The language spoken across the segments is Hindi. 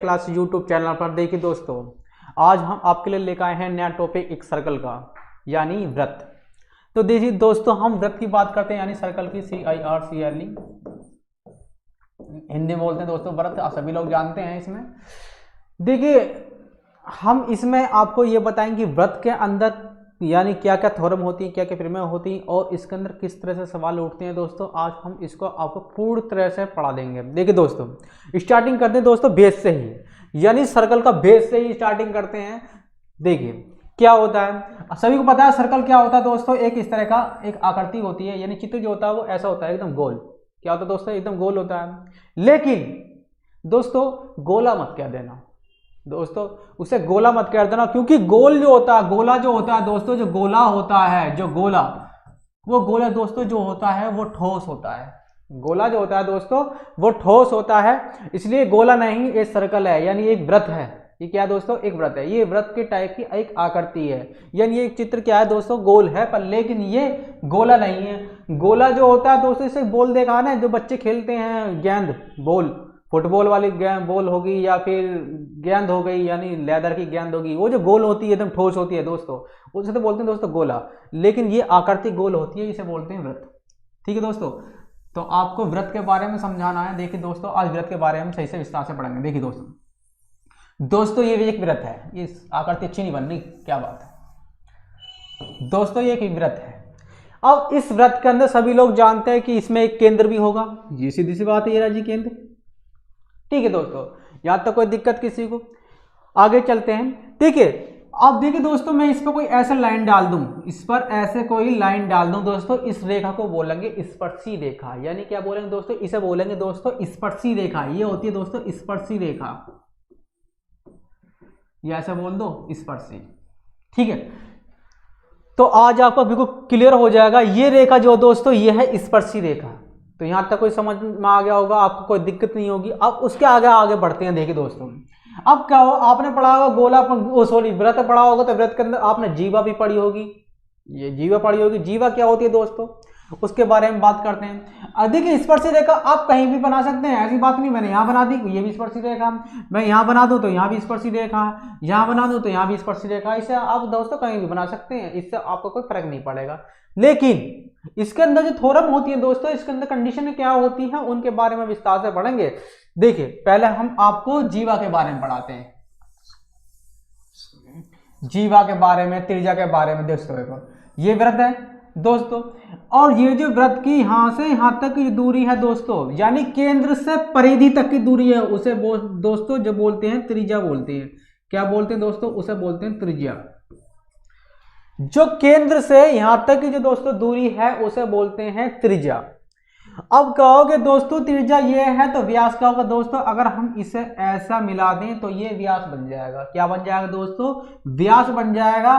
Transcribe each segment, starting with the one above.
क्लास यूट्यूब चैनल पर। देखिए दोस्तों, आज हम आपके लिए लेकर आए हैं नया टॉपिक एक सर्कल का, यानी व्रत। तो देखिए दोस्तों, हम व्रत की बात करते हैं यानी सर्कल की, CIRCLE हिंदी में बोलते हैं दोस्तों। व्रत आप सभी लोग जानते हैं। इसमें देखिए हम इसमें आपको ये बताएंगे व्रत के अंदर यानी क्या क्या थ्योरम होती है, क्या क्या प्रमेय होती है और इसके अंदर किस तरह से सवाल उठते हैं। दोस्तों आज हम इसको आपको पूरी तरह से पढ़ा देंगे। देखिए दोस्तों, स्टार्टिंग करते हैं दोस्तों बेस से ही, यानी सर्कल का बेस से ही स्टार्टिंग करते हैं। देखिए क्या होता है, सभी को पता है सर्कल क्या होता है दोस्तों। एक इस तरह का एक आकृति होती है, यानी चित्र जो होता है वो ऐसा होता है, एकदम गोल। क्या होता है दोस्तों, एकदम गोल होता है। लेकिन दोस्तों गोला मत कह देना दोस्तों, उसे गोला मत कर देना, क्योंकि गोल जो होता है, गोला जो होता है दोस्तों, जो गोला होता है, जो गोला, वो गोला दोस्तों जो होता है वो ठोस होता है। गोला जो होता है दोस्तों वो ठोस होता है, इसलिए गोला नहीं, ये सर्कल है, यानी एक व्रत है। ये क्या है दोस्तों, एक व्रत है। ये व्रत के टाइप की एक आकृति है, यानी ये चित्र क्या है दोस्तों, गोल है, पर लेकिन ये गोला नहीं है। गोला जो होता है दोस्तों, इसे बोल देखा ना, जो बच्चे खेलते हैं गेंद बॉल, फुटबॉल वाली बॉल होगी या फिर गेंद हो गई, यानी लेदर की गेंद होगी, वो जो गोल होती है, एकदम ठोस होती है दोस्तों, उसे तो बोलते हैं दोस्तों गोला। लेकिन ये आकृति गोल होती है, इसे बोलते हैं व्रत। ठीक है दोस्तों, तो आपको व्रत के बारे में समझाना है। देखिए दोस्तों, आज व्रत के बारे में सही से विस्तार से पढ़ेंगे। देखिए दोस्तों ये एक व्रत है। इस आकृति अच्छी नहीं बन रही, क्या बात है दोस्तों, ये एक व्रत है। अब इस व्रत के अंदर सभी लोग जानते हैं कि इसमें एक केंद्र भी होगा। ये सीधी सी बात है, ये राजी केंद्र। ठीक है दोस्तों, यहां तक कोई दिक्कत किसी को? आगे चलते हैं। देखिए अब देखिए दोस्तों, मैं इस पर कोई ऐसा लाइन डाल दूं, इस पर ऐसे कोई लाइन डाल दूं दोस्तों, इस रेखा को बोलेंगे स्पर्शी रेखा। यानी क्या बोलेंगे दोस्तों, इसे बोलेंगे दोस्तों स्पर्शी रेखा। ये होती है दोस्तों स्पर्शी रेखा, ये ऐसे बोल दो स्पर्शी। ठीक है, तो आज आपको बिल्कुल क्लियर हो जाएगा। ये रेखा जो दोस्तों ये है स्पर्शी रेखा। तो यहां तक कोई समझ में आ गया होगा, आपको कोई दिक्कत नहीं होगी। अब उसके आगे बढ़ते हैं। देखिए दोस्तों, अब क्या हो, आपने पढ़ा होगा गोला, सॉरी व्रत पढ़ा होगा, तो व्रत के अंदर आपने जीवा भी पढ़ी होगी। ये जीवा पढ़ी होगी। जीवा क्या होती है दोस्तों, उसके बारे में बात करते हैं। अधिक स्पर्शी रेखा आप कहीं भी बना सकते हैं, ऐसी बात नहीं मैंने यहाँ बना दी, ये भी स्पर्शी रेखा, मैं यहाँ बना दूं तो यहाँ भी स्पर्शी रेखा, यहाँ बना दूं तो यहाँ भी स्पर्शी रेखा। इसे आप दोस्तों कहीं भी बना सकते हैं, इससे आपको कोई फर्क नहीं पड़ेगा। लेकिन इसके अंदर जो थ्योरम होती है दोस्तों, इसके अंदर कंडीशन क्या होती है, उनके बारे में विस्तार से पढ़ेंगे। देखिए पहले हम आपको जीवा के बारे में पढ़ाते हैं, जीवा के बारे में, त्रिज्या के बारे में। दोस्तों देखो, ये व्रत है दोस्तों, और ये जो व्रत की यहां से यहां तक की दूरी है दोस्तों, यानी केंद्र से परिधि तक की दूरी है, उसे दोस्तों जो बोलते हैं त्रिज्या बोलते हैं। क्या बोलते हैं दोस्तों, उसे बोलते हैं त्रिज्या। जो केंद्र से यहां तक की जो दोस्तों दूरी है उसे बोलते हैं त्रिज्या। अब कहोगे दोस्तों त्रिज्या ये है तो व्यास क्या होगा दोस्तों, अगर हम इसे ऐसा मिला दें तो ये व्यास बन जाएगा। क्या बन जाएगा दोस्तों, व्यास बन जाएगा।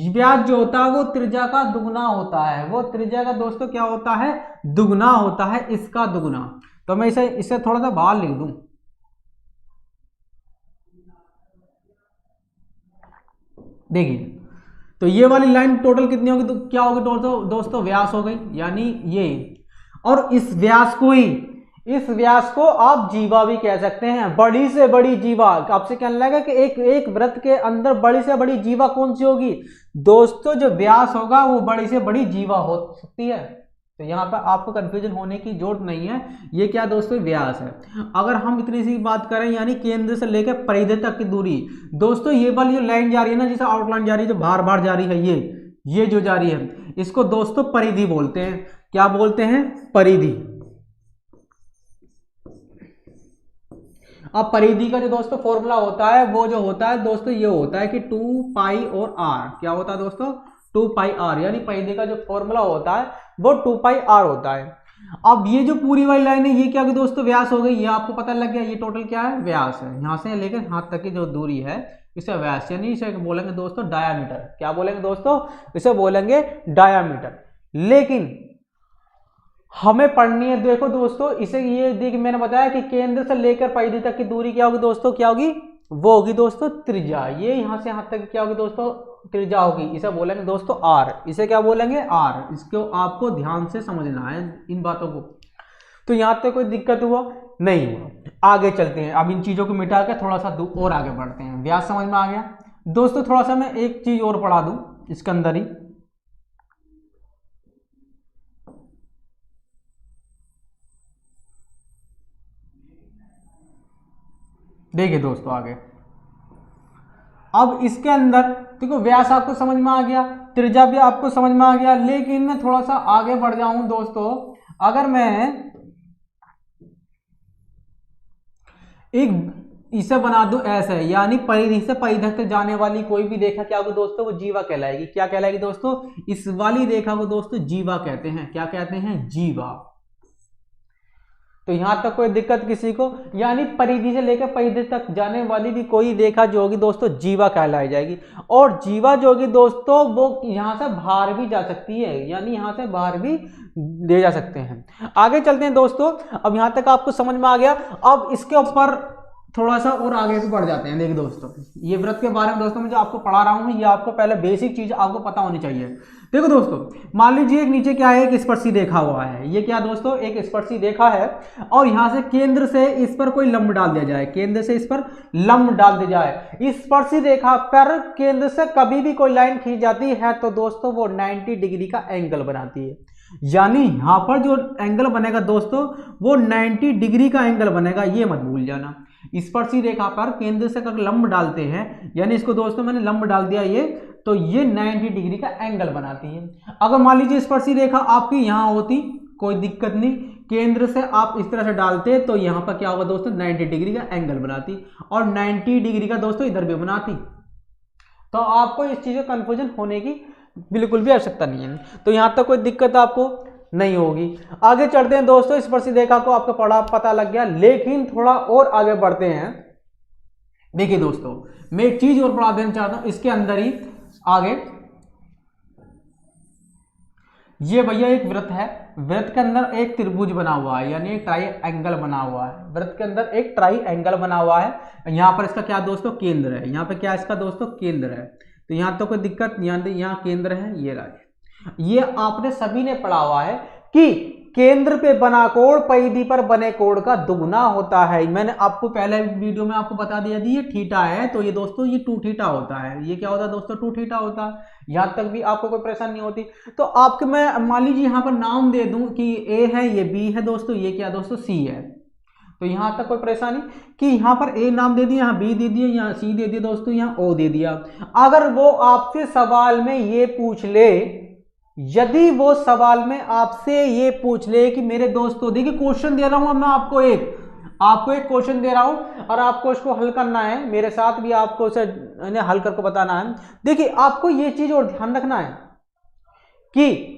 व्यास जो होता है वो त्रिज्या का दुगना होता है, वो त्रिज्या का दोस्तों क्या होता है, दुगना होता है, इसका दुगना। तो मैं इसे थोड़ा सा बाहर लिख दूं। देखिए तो ये वाली लाइन टोटल कितनी होगी, तो क्या होगी दोस्तों व्यास हो गई, यानी ये। और इस व्यास को आप जीवा भी कह सकते हैं, बड़ी से बड़ी जीवा। आपसे कहने लगा कि एक व्रत के अंदर बड़ी से बड़ी जीवा कौन सी होगी दोस्तों, जो व्यास होगा वो बड़ी से बड़ी जीवा हो सकती है। तो यहाँ पर आपको कंफ्यूजन होने की जरूरत नहीं है, ये क्या दोस्तों व्यास है। अगर हम इतनी सी बात करें, यानी केंद्र से लेकर परिधि तक की दूरी दोस्तों, ये वाली जो लाइन जा रही है ना, जैसे आउटलाइन जा रही है, जो बार बार जा रही है, ये जो जा रही है, इसको दोस्तों परिधि बोलते हैं। क्या बोलते हैं, परिधि। अब परिधि का जो दोस्तों फॉर्मूला होता है वो जो होता है दोस्तों, ये होता है कि 2 पाई और r। क्या होता है दोस्तों, 2 पाई r, यानी परिधि का जो फॉर्मूला होता है वो 2 पाई r होता है। अब ये जो पूरी वाली लाइन है, ये क्या होगी दोस्तों, व्यास हो गई। ये आपको पता लग गया, ये टोटल क्या है, व्यास है। यहां से लेकर हाथ तक की जो दूरी है इसे व्यास, यानी इसे बोलेंगे दोस्तों डायामीटर। क्या बोलेंगे दोस्तों, इसे बोलेंगे डायामीटर। लेकिन हमें पढ़नी है, देखो दोस्तों, इसे ये देखिए मैंने बताया कि केंद्र से लेकर परिधि तक की दूरी क्या होगी दोस्तों, क्या होगी, वो होगी दोस्तों त्रिज्या। ये यहां से यहां तक क्या होगी दोस्तों, त्रिज्या होगी। इसे बोलेंगे दोस्तों r, इसे क्या बोलेंगे r। इसको आपको ध्यान से समझना है इन बातों को। तो यहां तक कोई दिक्कत हुआ नहीं हुआ। आगे चलते हैं, अब इन चीज़ों को मिटा के थोड़ा सा और आगे बढ़ते हैं। व्यास समझ में आ गया दोस्तों। थोड़ा सा मैं एक चीज़ और पढ़ा दूं इसके अंदर ही, देखिए दोस्तों आगे। अब इसके अंदर देखो व्यास आपको समझ में आ गया, त्रिज्या भी आपको समझ में आ गया, लेकिन मैं थोड़ा सा आगे बढ़ जाऊं दोस्तों। अगर मैं एक इसे बना दूं ऐसे, यानी परिधि से परिधि तक जाने वाली कोई भी रेखा क्या होगी दोस्तों, वो जीवा कहलाएगी। क्या कहलाएगी दोस्तों, इस वाली रेखा को दोस्तों जीवा कहते हैं। क्या कहते हैं, जीवा। तो यहां तक कोई दिक्कत किसी को, यानी परिधि से लेकर परिधि तक जाने वाली भी कोई रेखा जो होगी दोस्तों जीवा कहलाई जाएगी। और जीवा जो होगी दोस्तों वो यहां से बाहर भी जा सकती है, यानी यहां से बाहर भी ले जा सकते हैं। आगे चलते हैं दोस्तों। अब यहां तक आपको समझ में आ गया। अब इसके ऊपर थोड़ा सा और आगे भी बढ़ जाते हैं। देखिए दोस्तों, ये व्रत के बारे में दोस्तों मैं जो आपको पढ़ा रहा हूँ, ये आपको पहले बेसिक चीज आपको पता होनी चाहिए। देखो दोस्तों, मान लीजिए एक नीचे क्या है, एक स्पर्शी रेखा हुआ है। ये क्या दोस्तों, एक स्पर्शी रेखा है, और यहां से केंद्र से इस पर कोई लंब डाल दिया जाए, केंद्र से इस पर लंब डाल दिया जाए। इस स्पर्शी रेखा पर केंद्र से कभी भी कोई लाइन खींच जाती है तो दोस्तों वो 90 डिग्री का एंगल बनाती है। यानी यहां पर जो एंगल बनेगा दोस्तों वो 90 डिग्री का एंगल बनेगा, ये मत भूल जाना। स्पर्शी रेखा पर केंद्र से अगर लंब डालते हैं, यानी इसको दोस्तों मैंने लंब डाल दिया ये, तो ये 90 डिग्री का एंगल बनाती है। अगर मान लीजिए स्पर्शी रेखा आपकी यहां होती, कोई दिक्कत नहीं, केंद्र से आप इस तरह से डालते तो यहां पर क्या होगा दोस्तों, 90 डिग्री का एंगल बनाती, और 90 डिग्री का दोस्तों इधर भी बनाती। तो आपको इस चीज का कंफ्यूजन होने की बिल्कुल भी आवश्यकता नहीं है। तो यहां तक कोई दिक्कत आपको नहीं होगी। आगे चलते हैं दोस्तों। स्पर्शी रेखा को आपको पता लग गया, लेकिन थोड़ा और आगे बढ़ते हैं। देखिए दोस्तों, मैं एक चीज और पढ़ा देना चाहता हूं इसके अंदर ही आगे। ये भैया एक व्रत है, व्रत के अंदर एक त्रिभुज बना हुआ है, यानी एक ट्राई एंगल बना हुआ है। व्रत के अंदर एक ट्राई एंगल बना हुआ है। यहां पर इसका क्या दोस्तों, केंद्र है। यहाँ पे क्या इसका दोस्तों, केंद्र है। तो यहां तो कोई दिक्कत, यहाँ केंद्र है, ये रहा। ये आपने सभी ने पढ़ा हुआ है कि केंद्र पे बना कोण परिधि पर बने कोण का दुगुना होता है। मैंने आपको पहले वीडियो में आपको बता दिया थी, ये थीटा है, तो ये दोस्तों ये 2 थीटा होता है। ये क्या होता है दोस्तों, 2 थीटा होता है। यहां तक भी आपको कोई परेशानी नहीं होती। तो आपके मैं मान लीजिए यहां पर नाम दे दूं कि ए है, ये बी है दोस्तों, ये क्या दोस्तों, सी है। तो यहां तक कोई परेशानी कि यहां पर ए नाम दे दिया, यहां बी दे दिया, यहां सी दे दिया दोस्तों, यहां ओ दे दिया। अगर वो आपसे सवाल में ये पूछ ले, यदि वो सवाल में आपसे ये पूछ ले कि मेरे दोस्तों, देखिए क्वेश्चन दे रहा हूं मैं आपको एक क्वेश्चन दे रहा हूं और आपको इसको हल करना है, मेरे साथ भी आपको इसे हल करके बताना है। देखिए आपको ये चीज और ध्यान रखना है कि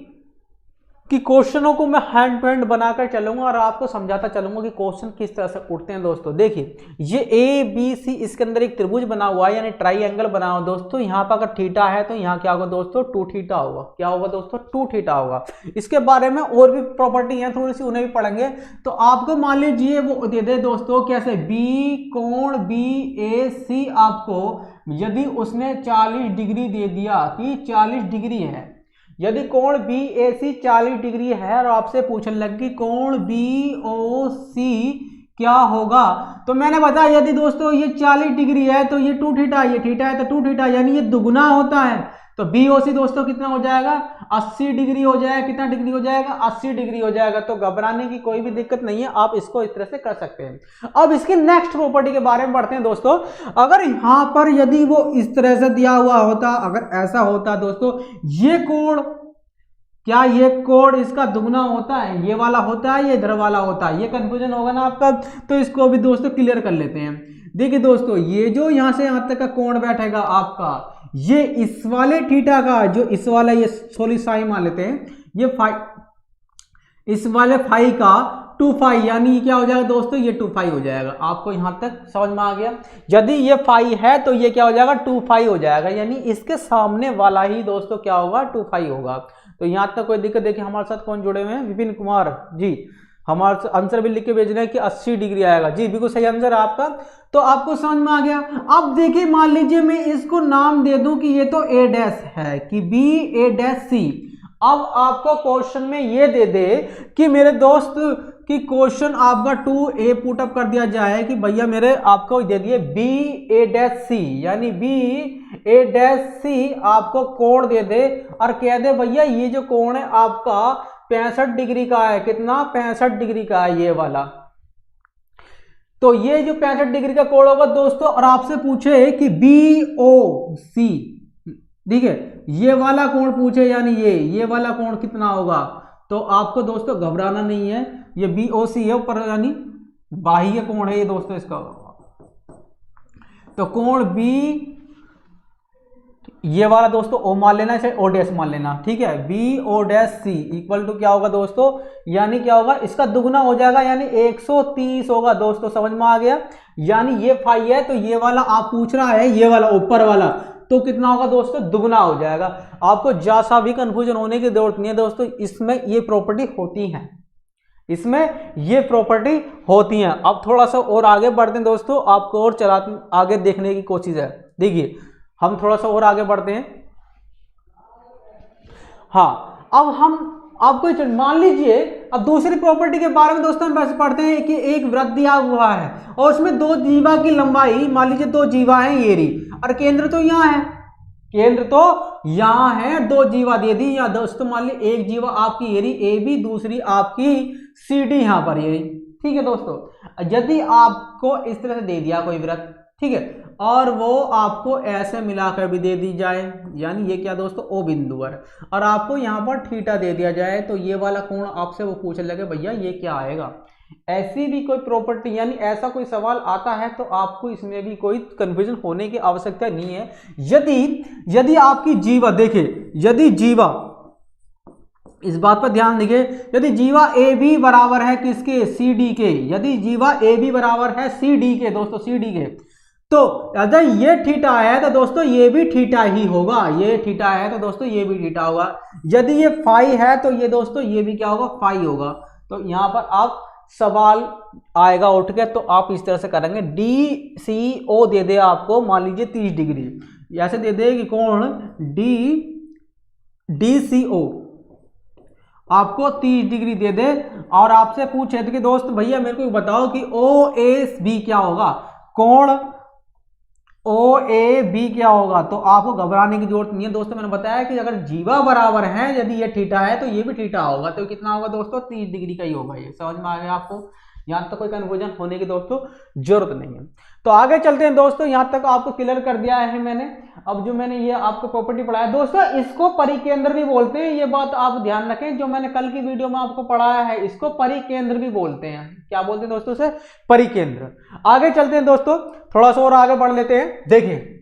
क्वेश्चनों को मैं हैंड टू हैंड बनाकर चलूंगा और आपको समझाता चलूंगा कि क्वेश्चन किस तरह से उठते हैं दोस्तों। देखिए ये ए बी सी, इसके अंदर एक त्रिभुज बना हुआ है, यानी ट्राइंगल बना हुआ दोस्तों। यहाँ पर अगर थीटा है तो यहाँ क्या होगा दोस्तों, 2 थीटा होगा। क्या होगा दोस्तों, 2 थीटा होगा। इसके बारे में और भी प्रॉपर्टी है थोड़ी सी, उन्हें भी पढ़ेंगे। तो आपको मान लीजिए वो दे दे दोस्तों कैसे, बी कोण बी ए सी, आपको यदि उसने 40 डिग्री दे दिया कि 40 डिग्री है, यदि कोण बी ए सी 40 डिग्री है और आपसे पूछने लगे कि कोण बी ओ सी क्या होगा, तो मैंने बताया यदि दोस्तों ये 40 डिग्री है तो ये 2 थीटा, ये थीटा है तो 2 थीटा, यानी ये दुगुना होता है। तो बी ओ सी दोस्तों कितना हो जाएगा, 80 डिग्री हो जाएगा। कितना डिग्री हो जाएगा, 80 डिग्री हो जाएगा। तो घबराने की कोई भी दिक्कत नहीं है, आप इसको इस तरह से कर सकते हैं। अब इसके नेक्स्ट प्रॉपर्टी के बारे में पढ़ते हैं दोस्तों। अगर यहां पर यदि वो इस तरह से दिया हुआ होता, अगर ऐसा होता दोस्तों, ये कोण, क्या ये कोण इसका दुगना होता है, ये वाला होता है, ये इधर वाला होता है, ये कंफ्यूजन होगा ना आपका। तो इसको भी दोस्तों क्लियर कर लेते हैं। देखिए दोस्तों, ये जो यहां से यहां तक का कोण बैठेगा आपका, ये इस वाले थीटा का, जो इस वाला, ये सोली साई मान लेते हैं, ये फाई, इस वाले फाई का 2 फाई, यानी क्या हो जाएगा दोस्तों, ये 2 फाई हो जाएगा। आपको यहां तक समझ में आ गया। यदि ये फाई है तो ये क्या हो जाएगा, 2 फाई हो जाएगा, यानी इसके सामने वाला ही दोस्तों क्या होगा, 2 फाई होगा। तो यहां तक कोई दिक्कत। देखिए हमारे साथ कौन जुड़े हुए हैं, विपिन कुमार जी, हमारे आंसर भी लिख के भेज रहे हैं कि 80 डिग्री आएगा। जी बिल्कुल सही आंसर आपका। तो आपको समझ में आ गया। अब देखिए मान लीजिए मैं इसको नाम दे दूं कि ये तो ए डैश है, कि बी ए डैश सी। अब आपको क्वेश्चन में ये दे दे कि मेरे दोस्त कि क्वेश्चन आपका 2A पुटअप कर दिया जाए कि भैया मेरे आपको दे दिए BA' यानी BA' आपको कोण दे दे और कह दे भैया ये जो कोण है आपका 65 डिग्री का है। कितना? 65 डिग्री का है ये वाला। तो ये जो 65 डिग्री का कोण होगा दोस्तों, और आपसे पूछे कि BOC, ठीक है, ये वाला कोण पूछे यानी ये वाला कोण कितना होगा, तो आपको दोस्तों घबराना नहीं है। ये BOC है ऊपर यानी बाह्य कोण है ये दोस्तों इसका। तो कोण B ये वाला दोस्तों O मान लेना, चाहे O' मान लेना, ठीक है। BO'C इक्वल टू क्या होगा दोस्तों, यानी क्या होगा, इसका दुगना हो जाएगा यानी 130 होगा दोस्तों। समझ में आ गया? यानी ये फाई है तो ये वाला आप पूछ रहा है ये वाला ऊपर वाला, तो कितना होगा दोस्तों, दुगना हो जाएगा। आपको ज्यादा सा भी कंफ्यूजन होने की जरूरत नहीं है दोस्तों, इसमें ये प्रॉपर्टी होती है, इसमें ये प्रॉपर्टी होती है। अब थोड़ा सा और आगे बढ़ते हैं दोस्तों, आपको और आगे देखने की कोशिश है। देखिए हम थोड़ा सा और आगे बढ़ते हैं। हाँ, अब हम आपको मान लीजिए, अब दूसरी प्रॉपर्टी के बारे में दोस्तों हम बस पढ़ते हैं कि एक वृत्त दिया हुआ है और उसमें 2 जीवा की लंबाई, मान लीजिए 2 जीवा है ये रही, और केंद्र तो यहाँ है, केंद्र तो यहाँ है, 2 जीवा दे दी या दोस्तों मान ली एक जीवा आपकी ये रही AB, दूसरी आपकी CD यहाँ पर ये रही, ठीक है दोस्तों। यदि आपको इस तरह से दे दिया कोई वृत्त, ठीक है, और वो आपको ऐसे मिलाकर भी दे दी जाए, यानी ये क्या दोस्तों O बिंदु है, और आपको यहाँ पर थीटा दे दिया जाए, तो ये वाला कोण आपसे वो पूछने लगे भैया ये क्या आएगा। ऐसी भी कोई प्रॉपर्टी यानी ऐसा कोई सवाल आता है तो आपको इसमें भी कोई कंफ्यूजन होने की आवश्यकता नहीं है। यदि आपकी जीवा देखिए, यदि जीवा, इस बात पर ध्यान दीजिए, यदि जीवा AB बराबर है किसके, CD के, यदि जीवा AB बराबर है CD के दोस्तों, CD के, तो अगर ये थीटा है तो दोस्तों ये भी थीटा ही होगा, ये थीटा है तो दोस्तों ये भी थीटा होगा। यदि ये फाई है तो ये दोस्तों ये भी क्या होगा, फाई होगा। तो यहाँ पर आप सवाल आएगा उठ के, तो आप इस तरह से करेंगे, DCO दे दे आपको मान लीजिए 30 डिग्री, ऐसे दे दे कि कोण DCO आपको 30 डिग्री दे दे, और आपसे पूछे कि दोस्त भैया मेरे को बताओ कि OAB क्या होगा, कोण OAB क्या होगा, तो आपको घबराने की जरूरत नहीं है दोस्तों। मैंने बताया कि अगर जीवा बराबर है, यदि ये थीटा है तो ये भी थीटा होगा, तो कितना होगा दोस्तों, 30 डिग्री का ही होगा। ये समझ में आ गया आपको? यहाँ तक कोई कंफ्यूजन होने की दोस्तों जरूरत नहीं है। तो आगे चलते हैं दोस्तों, यहाँ तक आपको क्लियर कर दिया है मैंने। अब जो मैंने ये आपको प्रॉपर्टी पढ़ाया दोस्तों, इसको परिकेंद्र भी बोलते हैं, ये बात आप ध्यान रखें। जो मैंने कल की वीडियो में आपको पढ़ाया है इसको परिकेंद्र भी बोलते हैं। क्या बोलते हैं दोस्तों से? परिकेंद्र। आगे चलते हैं दोस्तों, थोड़ा सा और आगे बढ़ लेते हैं। देखिए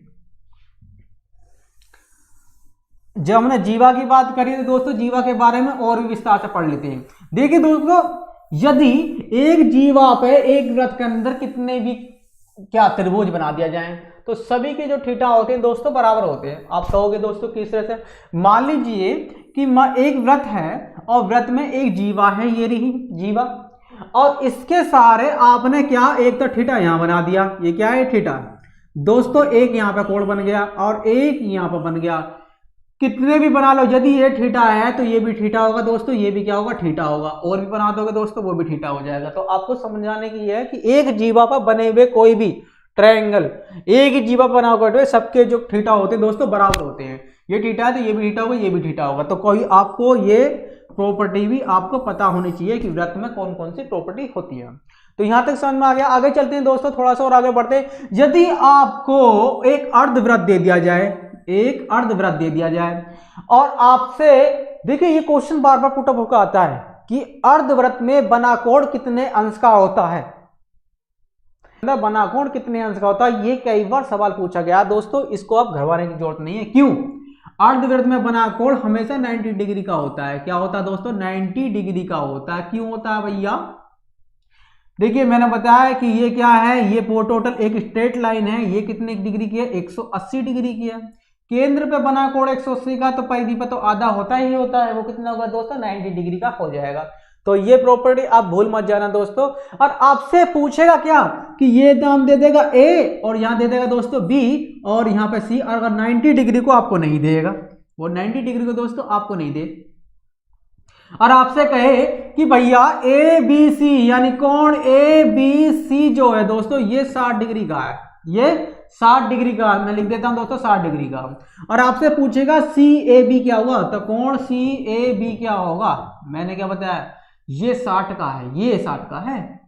जब हमने जीवा की बात करी तो दोस्तों जीवा के बारे में और भी विस्तार से पढ़ लेते हैं। देखिए दोस्तों, यदि एक जीवा पे एक वृत्त के अंदर कितने भी क्या त्रिभुज बना दिया जाए तो सभी के जो थीटा होते हैं दोस्तों बराबर होते हैं। आप कहोगे दोस्तों किस तरह से? मान लीजिए कि एक वृत्त है और वृत्त में एक जीवा है, ये रही जीवा, और इसके सारे आपने क्या एक तो थीटा यहां बना दिया, ये क्या है, थीटा दोस्तों। एक यहां पे कोण बन गया और एक यहां पर बन गया, कितने भी बना लो, यदि ये थीटा है तो ये भी थीटा होगा दोस्तों, ये भी क्या होगा, थीटा होगा, और भी बना दोगे दोस्तों वो भी थीटा हो जाएगा। तो आपको समझाने की है कि एक जीवा पर बने हुए कोई भी ट्रायंगल, एक ही जीवा बना हुआ सबके जो थीटा होते हैं दोस्तों बराबर होते हैं। ये थीटा है तो ये भी थीटा होगा, ये भी थीटा होगा। तो कोई आपको ये प्रॉपर्टी भी आपको पता होनी चाहिए कि वृत्त में कौन कौन सी प्रॉपर्टी होती है। तो यहां तक समझ में आ गया। आगे चलते हैं दोस्तों, थोड़ा सा और आगे बढ़ते हैं। यदि आपको एक अर्धवृत्त दे दिया जाए, एक अर्धवृत्त दे दिया जाए और आपसे देखिए ये क्वेश्चन बार बार पुटअप होकर आता है कि अर्धवृत्त में बना कोण कितने अंश का होता है, बना कोण कितने अंश का होता है, ये कई बार सवाल पूछा गया दोस्तों। इसको आप घबराने की जरूरत नहीं है। क्यों? अर्धवृत्त में बना कोण हमेशा 90 डिग्री का होता है। क्या होता है दोस्तों? 90 डिग्री का होता है। क्यों होता है भैया? देखिए मैंने बताया कि ये क्या है, ये टोटल एक स्ट्रेट लाइन है, ये कितने डिग्री की है, 180 डिग्री की है। केंद्र पे बना कोण 180 का, तो परिधि पे तो आधा होता ही होता है, वो कितना होगा दोस्तों, 90 डिग्री का हो जाएगा। तो ये प्रॉपर्टी आप भूल मत जाना दोस्तों। और आपसे पूछेगा क्या कि ये नाम दे देगा ए और यहां दे देगा दोस्तों बी और यहां पे सी, और अगर 90 डिग्री को आपको नहीं देगा, वो 90 डिग्री को दोस्तों आपको नहीं दे, और आपसे कहे कि भैया ए बी सी यानी कोण ए बी सी जो है दोस्तों ये 60 डिग्री का है, ये 60 डिग्री का, मैं लिख देता हूं दोस्तों 60 डिग्री का। और आपसे पूछेगा सी ए बी क्या हुआ, तो कोण सी ए बी क्या होगा, मैंने क्या बताया, ये 60 का है, ये 60 का है,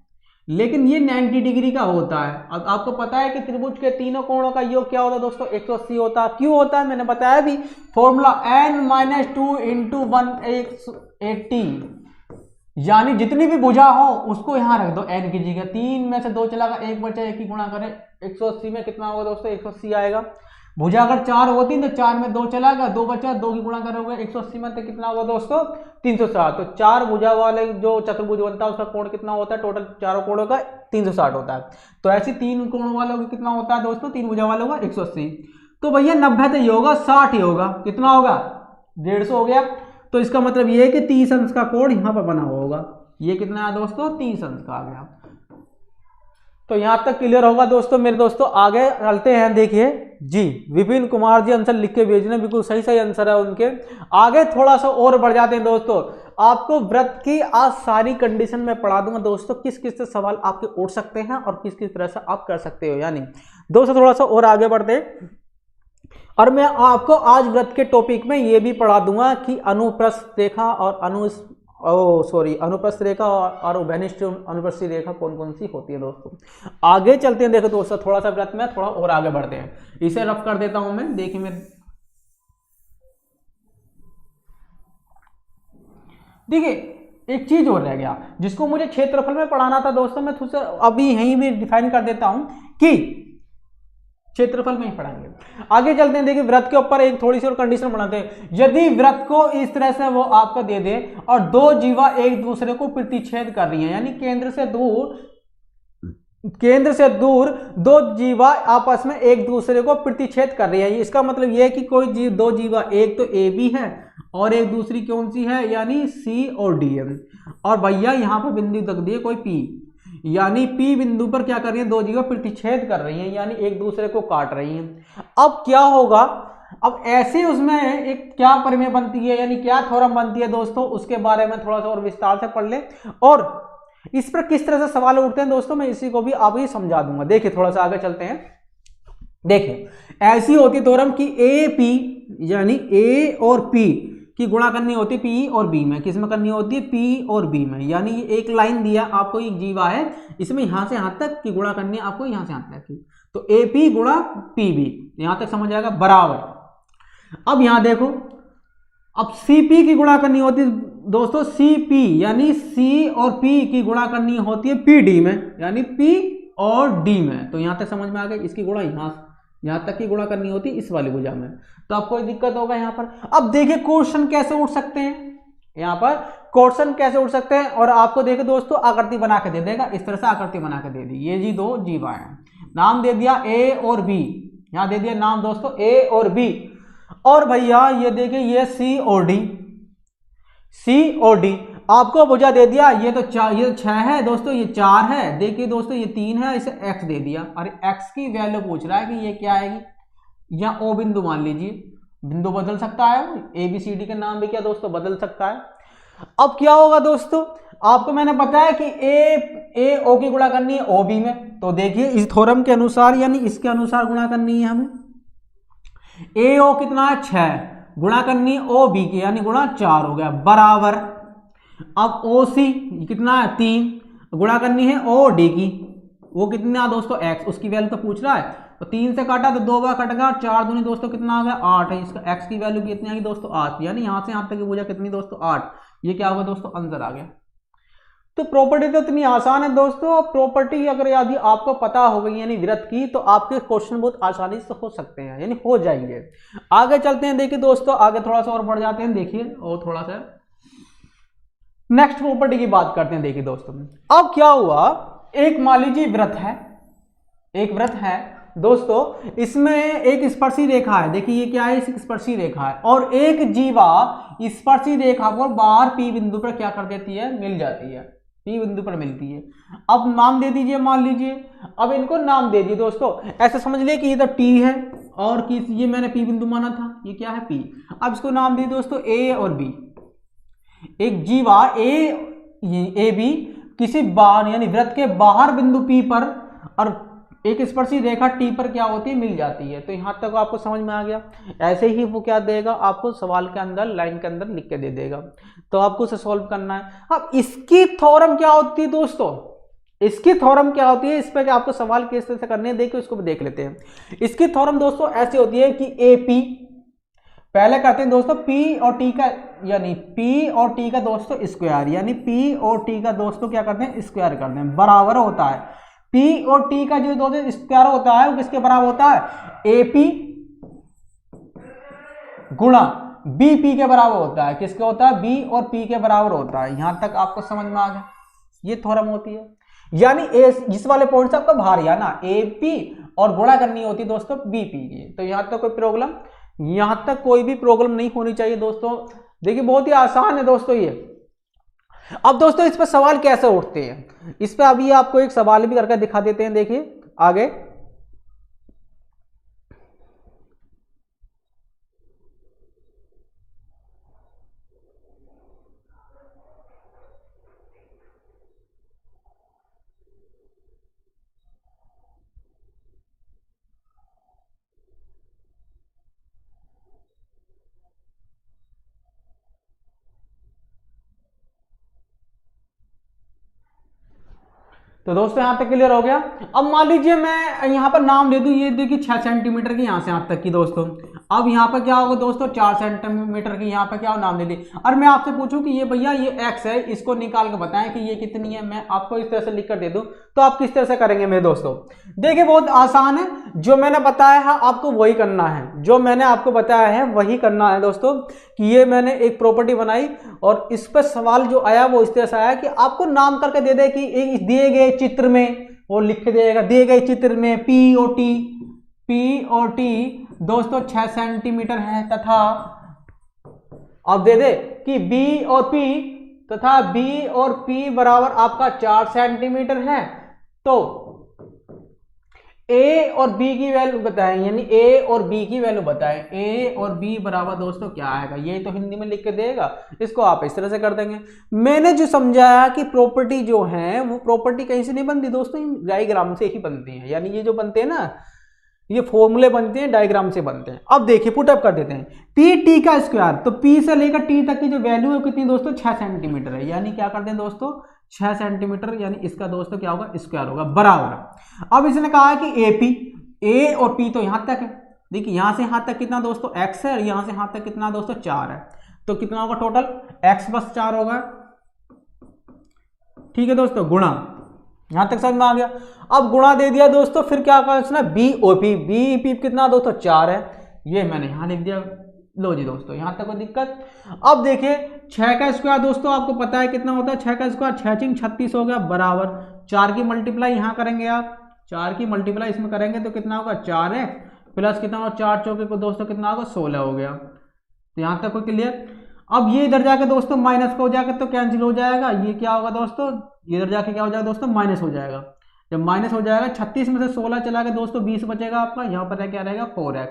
लेकिन ये 90 डिग्री का होता है। अब आपको पता है कि त्रिभुज के तीनों कोणों का योग क्या होता है दोस्तों, 180 होता है। क्यों होता है मैंने बताया भी, फॉर्मूला n-2 × 180, यानी जितनी भी भुजा हो उसको यहां रख दो n की जगह, 3 में से 2 चला गया, 1 बचा, 1 की गुणा करें, 180 में कितना होगा दोस्तों, 180 आएगा। भुजा अगर 4 होती तो 4 में 2 चला गया, 2 बचा, 2 की गुणा करोगे 180 में, तो कितना होगा दोस्तों 360। तो 4 भुजा वाले जो चतुर्भुज बनता है उसका कोण कितना होता है, टोटल चारों कोणों का 360 होता है। तो ऐसे 3 कोण वालों का कितना होता है दोस्तों, 3 भुजा वालों का 180। तो भैया 90 तो ये होगा, 60 ही होगा, कितना होगा 150 हो गया। तो इसका मतलब ये है कि 30 अंश का कोण यहां पर बना हुआ होगा। ये कितना है दोस्तों, 30 अंश का आ गया। तो यहां तक क्लियर होगा दोस्तों मेरे दोस्तों। आगे चलते हैं, देखिए जी विपिन कुमार जी आंसर लिख के भेज रहे हैं, बिल्कुल सही सही आंसर है उनके। आगे थोड़ा सा और बढ़ जाते हैं दोस्तों। आपको व्रत की आज सारी कंडीशन में पढ़ा दूंगा दोस्तों, किस किस से सवाल आपके उठ सकते हैं और किस किस तरह से आप कर सकते हो। यानी दोस्तों थोड़ा सा और आगे बढ़ते हैं, और मैं आपको आज व्रत के टॉपिक में ये भी पढ़ा दूंगा कि अनुप्रस्थ रेखा और अनुप्रस्थ रेखा और उभयनिष्ठ अनुप्रस्थ रेखा कौन कौन सी होती है दोस्तों। आगे चलते हैं, देखो दोस्तों थोड़ा सा व्रत में थोड़ा और आगे बढ़ते हैं, इसे रफ कर देता हूं मैं, देखिए मैं, देखिए एक चीज और रह गया जिसको मुझे क्षेत्रफल में पढ़ाना था दोस्तों, मैं थोड़ा अभी यहीं भी डिफाइन कर देता हूं कि क्षेत्रफल में ही पढ़ाएंगे। आगे चलते हैं, देखिए व्रत के ऊपर एक थोड़ी सी और कंडीशन बनाते हैं। यदि व्रत को इस तरह से वो आपको दे दे और दो जीवा एक दूसरे को प्रतिच्छेद कर रही हैं, यानी केंद्र से दूर दो जीवा आपस में एक दूसरे को प्रतिच्छेद कर रही है, इसका मतलब यह है कि कोई दो जीवा, एक तो ए बी है और एक दूसरी कौन सी है, यानी सी और डी है। और भैया यहां पर बिंदु तक दिए कोई पी, यानी पी बिंदु पर क्या कर रही है, दो जीवा प्रतिच्छेद कर रही हैं, यानी एक दूसरे को काट रही हैं। अब क्या होगा, अब ऐसे उसमें एक क्या प्रमेय बनती है, यानी क्या थ्योरम बनती है दोस्तों, उसके बारे में थोड़ा सा और विस्तार से पढ़ लें और इस पर किस तरह से सवाल उठते हैं दोस्तों, मैं इसी को भी आपको ही समझा दूंगा। देखिए थोड़ा सा आगे चलते हैं, देखिए ऐसी होती है थ्योरम की ए पी, यानी ए और पी की गुणा करनी होती है पी और बी में, किस में करनी होती है, पी और बी में। यानी ये एक लाइन दिया आपको, एक जीवा है, इसमें यहां से यहां तक की गुणा करनी है आपको, यहां से यहां तक की, तो ए पी गुणा पी बी, यहां तक समझ आएगा बराबर। अब यहां देखो, अब सी पी की गुणा करनी होती है दोस्तों सी पी, यानी सी और पी की गुणा करनी होती है पी डी में, यानी पी और डी में। तो यहां तक समझ में आ गया, इसकी गुणा यहां तक की गुणा करनी होती है इस वाली भुजा में, तो आपको दिक्कत होगा यहां पर। अब देखिए क्वेश्चन कैसे उठ सकते हैं, यहां पर क्वेश्चन कैसे उठ सकते हैं, और आपको देखिए दोस्तों आकृति बना के दे देगा, इस तरह से आकृति बना के दे दी, ये जी दो जीवा है, नाम दे दिया ए और बी, यहां दे दिया नाम दोस्तों ए और बी, और भैया ये देखिए ये सी और डी, सी और डी आपको भुजा दे दिया, ये तो 6 है दोस्तों, ये 4 है, देखिए दोस्तों ये 3 है, इसे x दे दिया, और x की वैल्यू पूछ रहा है कि ये क्या आएगी, या ओ बिंदु मान लीजिए, बिंदु बदल सकता है, ए बी सी डी के नाम भी क्या दोस्तों बदल सकता है। अब क्या होगा दोस्तों, आपको मैंने बताया कि ए ओ की गुणा करनी है ओ बी में, तो देखिए इस थ्योरम के अनुसार, यानी इसके अनुसार गुणा करनी है हमें, ए ओ कितना है 6, गुणा करनी है ओ बी की, यानी गुणा 4 हो गया बराबर। अब ओ सी कितना है 3, गुणा करनी है ओ डी की, वो कितना दोस्तों x, उसकी वैल्यू तो पूछ रहा है, तो 3 से काटा तो 2 बार कट गया, 4 दूनी दोस्तों कितना आ गया 8 है, इसका x की वैल्यू कितनी आ गई दोस्तों 8, यानी यहां से यहां तक की भुजा कितनी दोस्तों 8, ये क्या होगा दोस्तों आंसर आ गया। तो प्रॉपर्टी तो इतनी आसान है दोस्तों, प्रॉपर्टी अगर यदि आपको पता हो गई यानी वृत्त की, तो आपके क्वेश्चन बहुत आसानी से हो सकते हैं, यानी हो जाएंगे। आगे चलते हैं, देखिए दोस्तों आगे थोड़ा सा और बढ़ जाते हैं, देखिए और थोड़ा सा नेक्स्ट प्रॉपर्टी की बात करते हैं। देखिए दोस्तों अब क्या हुआ, एक मान लीजिए वृत्त है, एक वृत्त है दोस्तों, इसमें एक स्पर्शी रेखा है, देखिए ये क्या है, इस स्पर्शी रेखा है, और एक जीवा स्पर्शी रेखा को बाहर पी बिंदु पर क्या कर देती है, मिल जाती है, पी बिंदु पर मिलती है। अब नाम दे दीजिए, मान लीजिए, अब इनको नाम दे दीजिए दोस्तों, ऐसे समझ लिए कि ये तो टी है और कि ये मैंने पी बिंदु माना था, ये क्या है पी। अब इसको नाम दीजिए दोस्तों ए और बी, एक जीवा ए बी किसी बाहर यानी वृत्त के बाहर बिंदु P पर और एक स्पर्शी रेखा T पर क्या होती है, मिल जाती है। तो यहां तक आपको समझ में आ गया। ऐसे ही वो क्या देगा आपको, सवाल के अंदर लाइन के अंदर लिख के दे देगा, तो आपको उसे सॉल्व करना है। अब इसकी थ्योरम क्या होती है दोस्तों, इसकी थ्योरम क्या होती है, इस पर आपको सवाल किस तरह से करने हैं, देखिए उसको देख लेते हैं। इसकी थ्योरम दोस्तों ऐसी होती है कि ए पी, पहले करते हैं दोस्तों P और T का, यानी P और T का दोस्तों स्क्वायर, यानी P और T का दोस्तों क्या करते हैं, स्क्वायर करते हैं, बराबर होता है। P और T का जो दोस्तों स्क्वायर होता है वो किसके बराबर होता है, AP गुणा BP के बराबर होता है। किसके होता है, B और P के बराबर होता है। यहां तक आपको समझ में आ गया, ये थ्योरम होती है। यानी जिस वाले पॉइंट से आपका भार या ना AP और गुणा करनी होती दोस्तों BP की। तो यहां तक कोई प्रॉब्लम, यहां तक कोई भी प्रॉब्लम नहीं होनी चाहिए दोस्तों। देखिए बहुत ही आसान है दोस्तों ये। अब दोस्तों इस पर सवाल कैसे उठते हैं, इस पर अभी आपको एक सवाल भी करके दिखा देते हैं। देखिए आगे, तो दोस्तों यहां तक क्लियर हो गया। अब मान लीजिए मैं यहां पर नाम ले दूं, ये देखिए 6 सेंटीमीटर की यहां से यहां तक की दोस्तों। अब यहां पर क्या होगा दोस्तों, 4 सेंटीमीटर की यहां पर क्या नाम ले ली। और मैं आपसे पूछूं कि ये भैया ये x है, इसको निकाल के बताएं कि ये कितनी है, मैं आपको इस तरह से लिख कर दे दूं, तो आप किस तरह से करेंगे मेरे दोस्तों। देखिए बहुत आसान है, जो मैंने बताया है आपको वही करना है, जो मैंने आपको बताया है वही करना है दोस्तों। कि ये मैंने एक प्रॉपर्टी बनाई और इस पर सवाल जो आया वो इस तरह से आया कि आपको नाम करके दे दे कि दिए गए चित्र में, वो लिख देगा दिए गए चित्र में P और T दोस्तों 6 सेंटीमीटर है, तथा अब दे दे कि B और P तथा B और P बराबर आपका 4 सेंटीमीटर है। तो A और B की वैल्यू बताएं, यानी A और B की वैल्यू बताएं। A और B बराबर दोस्तों क्या आएगा, ये तो हिंदी में लिख के देगा, इसको आप इस तरह से कर देंगे। मैंने जो समझाया कि प्रॉपर्टी जो है वो प्रॉपर्टी कहीं से नहीं बनती दोस्तों, डायग्राम से ही बनती है। यानी ये जो बनते हैं ना, ये फॉर्मूले बनते हैं, डायग्राम से बनते हैं। अब देखिए पुटअप कर देते हैं, पी टी का स्क्वायर, तो P से लेकर T तक की जो वैल्यू है कितनी दोस्तों, 6 सेंटीमीटर है। यानी क्या करते हैं दोस्तों, 6 सेंटीमीटर, यानी इसका दोस्तों क्या होगा, स्क्वायर होगा, बराबर। अब इसने कहा है कि AP, A और P तो यहां तक है। देखिए यहां से यहां तक कितना दोस्तों x है, और यहां से यहां तक कितना दोस्तों 4 है। तो कितना होगा टोटल, x + 4 होगा। ठीक है दोस्तों, गुणा, यहां तक समझ में आ गया। अब गुणा दे दिया दोस्तों, फिर क्या करना, BOP कितना दोस्तों 4 है, ये मैंने यहां लिख दिया। लो जी दोस्तों, यहां तक कोई दिक्कत। अब देखिए 6 का स्क्वायर दोस्तों आपको पता है कितना होता है, 6 का स्क्वायर 6 × 36 हो गया, बराबर 4 की मल्टीप्लाई यहां करेंगे आप, 4 की मल्टीप्लाई इसमें करेंगे तो कितना होगा 4x प्लस कितना होगा 4 चौके को दोस्तों कितना होगा 16 हो गया। तो यहां तक कोई क्लियर। अब ये इधर जाके दोस्तों माइनस का हो जाएगा तो कैंसिल हो जाएगा, ये क्या होगा दोस्तों, ये इधर जाके क्या हो जाएगा दोस्तों, माइनस हो जाएगा। जब माइनस हो जाएगा 36 में से 16 चला गया दोस्तों, 20 बचेगा आपका। यहाँ पर क्या रहेगा 4x,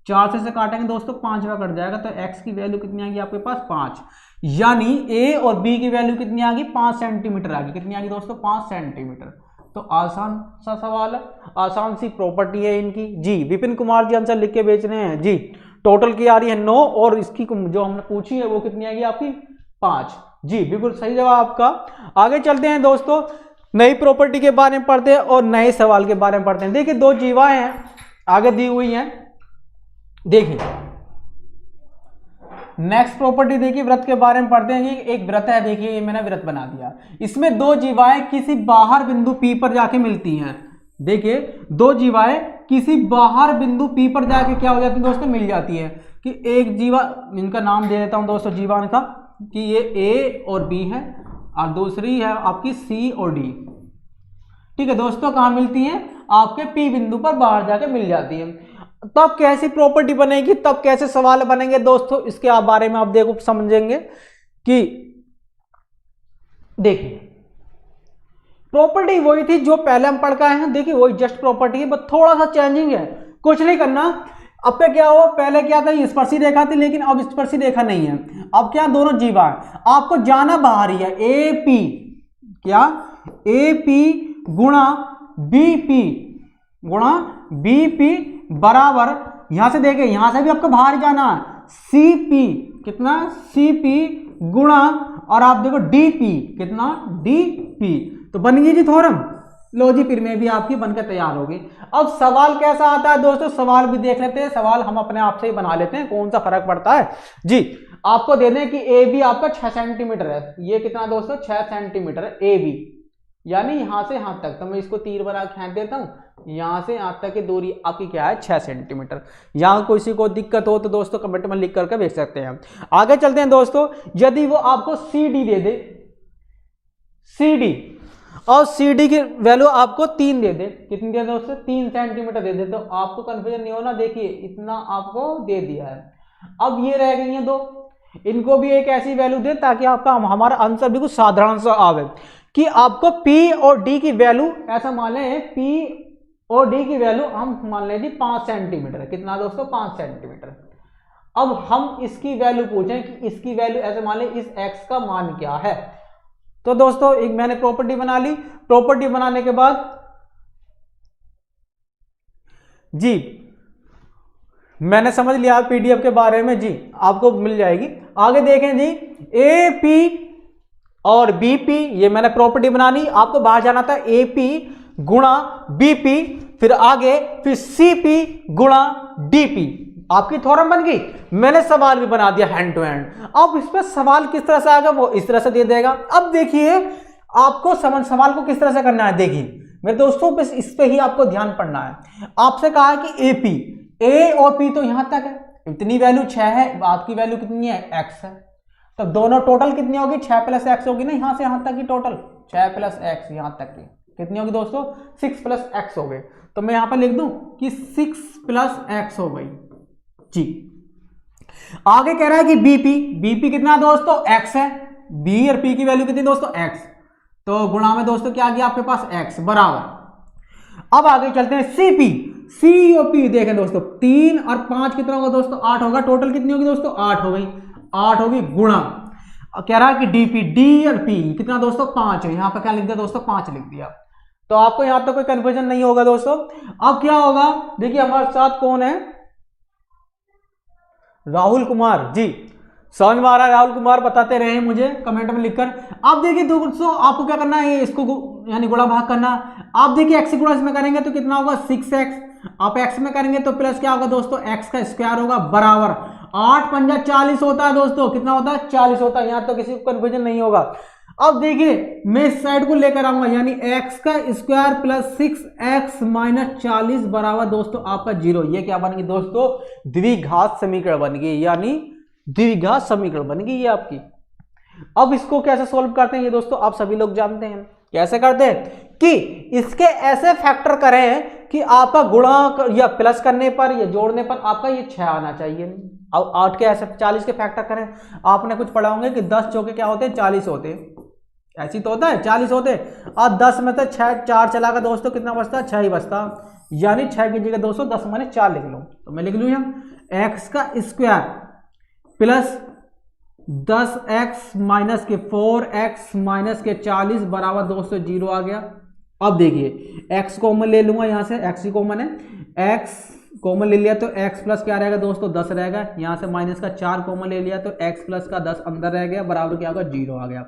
4 से काटेंगे दोस्तों 5 का कट जाएगा, तो x की वैल्यू कितनी आ गई आपके पास 5। यानी A और B की वैल्यू कितनी आ गई 5 सेंटीमीटर आ गई। कितनी आ गई दोस्तों 5 सेंटीमीटर। तो आसान सा सवाल है, आसान सी प्रॉपर्टी है इनकी जी। विपिन कुमार जी आंसर लिख के बेच रहे हैं जी। टोटल की आ रही है 9 और इसकी जो हमने पूछी है वो कितनी आएगी आपकी 5 जी, बिल्कुल सही जवाब आपका। आगे चलते हैं दोस्तों, नई प्रॉपर्टी के बारे में पढ़ते हैं और नए सवाल के बारे में पढ़ते हैं। देखिए 2 जीवाएं हैं आगे दी हुई हैं। देखिए नेक्स्ट प्रॉपर्टी देखिए वृत्त के बारे में पढ़ते हैं कि एक वृत्त है, देखिए ये मैंने वृत्त बना दिया, इसमें 2 जीवाएं किसी बाहर बिंदु P पर जाके मिलती हैं। देखिए 2 जीवाएं किसी बाहर बिंदु P पर जाके क्या हो जाती है दोस्तों, मिल जाती है। कि एक जीवा, इनका नाम दे देता हूं दोस्तों जीवान का, कि ये A और B है और दूसरी है आपकी C और D। ठीक है दोस्तों, कहां मिलती हैं, आपके P बिंदु पर बाहर जाके मिल जाती है। तब कैसी प्रॉपर्टी बनेगी, तब कैसे सवाल बनेंगे दोस्तों, इसके बारे में आप देखो समझेंगे। कि देखिए प्रॉपर्टी वही थी जो पहले हम पढ़ के आए हैं, देखिए वही जस्ट प्रॉपर्टी है, बस थोड़ा सा चेंजिंग है, कुछ नहीं करना। अब पे क्या हुआ, पहले क्या था स्पर्शी रेखा थी लेकिन अब स्पर्शी रेखा नहीं है, अब क्या दोनों जीवा है, आपको जाना बाहर ही है, ए पी क्या, ए पी गुणा बी पी गुणा बी पी बराबर, यहां से देखे यहां से भी आपको बाहर जाना है, सी पी कितना, सी पी गुणा और आप देखो डी पी कितना, डी पी। तो बन गई जी थ्योरम, लो जी फिर में भी आपकी बनकर तैयार होगी। अब सवाल कैसा आता है दोस्तों, सवाल भी देख लेते हैं, सवाल हम अपने आप से ही बना लेते हैं, कौन सा फर्क पड़ता है जी। आपको दे दें कि ए बी आपका 6 सेंटीमीटर है, ये कितना दोस्तों 6 सेंटीमीटर है ए बी, यानी यहां से यहां तक, तो मैं इसको तीर बना खींच देता हूं, यहां से यहां तक की दूरी आपकी क्या है 6 सेंटीमीटर। यहां किसी को दिक्कत हो तो दोस्तों कमेंट में लिख करके भेज सकते हैं। आगे चलते हैं दोस्तों, यदि वो आपको सी डी दे दे, सी डी और सी डी की वैल्यू आपको 3 दे दे, कितनी दे दे दोस्तों 3 सेंटीमीटर दे दे, तो आपको कंफ्यूजन नहीं होना, देखिए इतना आपको दे दिया है। अब ये रह गई हैं दो, इनको भी एक ऐसी वैल्यू दे ताकि आपका हमारा आंसर बिल्कुल साधारण सा आवे, कि आपको P और D की वैल्यू ऐसा मान लें, P और D की वैल्यू हम मान लें जी 5 सेंटीमीटर, कितना दोस्तों 5 सेंटीमीटर। अब हम इसकी वैल्यू पूछें कि इसकी वैल्यू ऐसे मान लें इस x का मान क्या है, तो दोस्तों एक मैंने प्रॉपर्टी बना ली, प्रॉपर्टी बनाने के बाद जी मैंने समझ लिया पीडीएफ के बारे में जी, आपको मिल जाएगी। आगे देखें जी, ए पी और बी पी, ये मैंने प्रॉपर्टी बना ली, आपको बाहर जाना था ए पी गुणा बी पी, फिर आगे फिर सी पी गुणा डी पी, आपकी थ्योरम बन गई। मैंने सवाल भी बना दिया हैंड टू हैंड। अब इस पर सवाल किस तरह से आएगा वो इस तरह से दे देगा। अब देखिए आपको सवाल को किस तरह से करना है, देखिए मेरे दोस्तों बस इस पे ही आपको ध्यान पड़ना है। आपसे कहा है कि ए पी, ए और पी तो यहां तक है, इतनी वैल्यू 6 है, आपकी वैल्यू कितनी है x है, तो दोनों टोटल कितनी होगी 6 प्लस एक्स होगी ना, यहां से यहां तक की टोटल 6 प्लस एक्स यहां तक की कितनी होगी दोस्तों 6 प्लस एक्स हो गई। तो मैं यहां पर लिख दूं कि 6 प्लस एक्स हो गई जी। आगे कह रहा है कि बीपी, बीपी कितना दोस्तों x है, बी और पी की वैल्यू कितनी दोस्तों x, तो गुणा में दोस्तों क्या आ गया आपके पास x बराबर। अब आगे चलते हैं सीपी, सी और पी देखें दोस्तों 3 और 5 कितना होगा दोस्तों 8 होगा, टोटल कितनी होगी दोस्तों 8 हो गई, 8 होगी गुणा। कह रहा है कि डीपी, डी और पी कितना दोस्तों 5 है, यहां पर क्या लिख दिया दोस्तों 5 लिख दिया, तो आपको यहां तक कोई कंफ्यूजन नहीं होगा दोस्तों। अब क्या होगा देखिए हमारे साथ कौन है, राहुल कुमार जी, समझ में आ रहा है, राहुल कुमार बताते रहे मुझे कमेंट में लिखकर। आप देखिए दोस्तों आपको क्या करना है, इसको यानी गुणा भाग करना। आप देखिए x गुणा इसमें करेंगे तो कितना होगा 6x, आप x में करेंगे तो प्लस क्या होगा दोस्तों x का स्क्वायर होगा बराबर 8 पंजा 40 होता है दोस्तों, कितना होता है 40 होता है, यहां तो किसी को कंफ्यूजन नहीं होगा। अब देखिए मैं इस साइड को लेकर आऊंगा, यानी x का स्क्वायर प्लस 6x माइनस 40 बराबर दोस्तों आपका 0। ये क्या बन गई दोस्तों द्विघात समीकरण बन गई, यानी द्विघात समीकरण बन गई ये आपकी। अब इसको कैसे सॉल्व करते हैं ये दोस्तों आप सभी लोग जानते हैं, कैसे करते हैं कि इसके ऐसे फैक्टर करें कि आपका गुणा या प्लस करने पर या जोड़ने पर आपका ये 6 आना चाहिए। अब 8 के ऐसे 40 के फैक्टर करें, आपने कुछ पढ़ा होंगे कि 10 चौके क्या होते हैं 40 होते हैं, ऐसी तो होता है 40 होते हैं। अब 10 में से 6 4 चलाकर दोस्तों कितना बचता 6 ही बचता, यानी 6 की जगह दोस्तों 10 माने 4 लिख लो, तो मैं लिख लूँ यहाँ एक्स का स्क्वायर प्लस 10x माइनस के 4x माइनस के 40 बराबर दोस्तों 0 आ गया। अब देखिए x कॉमन ले लूंगा यहाँ से, x ही कॉमन है, x कॉमन ले लिया तो x प्लस क्या रहेगा दोस्तों 10 रहेगा, यहाँ से माइनस का 4 कॉमन ले लिया तो x प्लस का 10 अंदर रह गया बराबर क्या होगा 0 आ गया।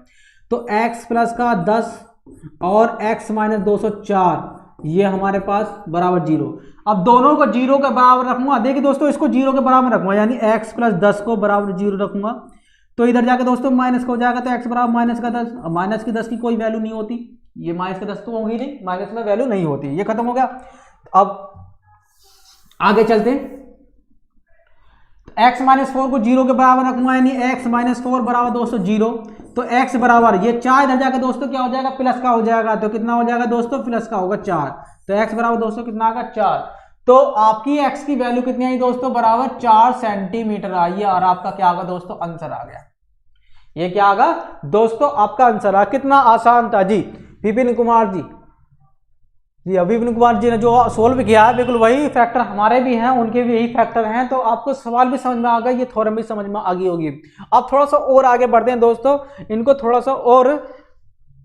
तो x प्लस का 10 और x माइनस 204 ये हमारे पास बराबर 0। अब दोनों को 0 के बराबर रखूंगा, देखिए दोस्तों इसको 0 के बराबर रखूंगा, यानी x प्लस 10 को बराबर 0 रखूंगा, तो इधर जाके दोस्तों माइनस का हो जाएगा, तो x बराबर माइनस का 10, माइनस की 10 की कोई वैल्यू नहीं होती, ये माइनस का 10 तो होगी नहीं, माइनस में वैल्यू नहीं होती, ये खत्म हो गया। अब आगे चलते हैं, x माइनस 4 को 0 के बराबर रखूंगा, यानी x माइनस 4 बराबर दोस्तों 0, तो x बराबर ये 4 इधर जाकर दोस्तों क्या हो जाएगा प्लस का हो जाएगा, तो कितना हो जाएगा दोस्तों प्लस का होगा 4, तो x बराबर दोस्तों कितना आएगा 4। तो आपकी x की वैल्यू कितनी आई दोस्तों बराबर 4 सेंटीमीटर आई है, और आपका क्या होगा दोस्तों आंसर आ गया। ये क्या आगा दोस्तों आपका आंसर आ, कितना आसान था जी विपिन कुमार जी, जी अभी विपिन कुमार जी ने जो सोल्व किया है बिल्कुल वही फैक्टर हमारे भी हैं, उनके भी यही फैक्टर हैं, तो आपको सवाल भी समझ में आ गया, ये थ्योरम भी समझ में आ गई होगी। अब थोड़ा सा और आगे बढ़ते हैं दोस्तों, इनको थोड़ा सा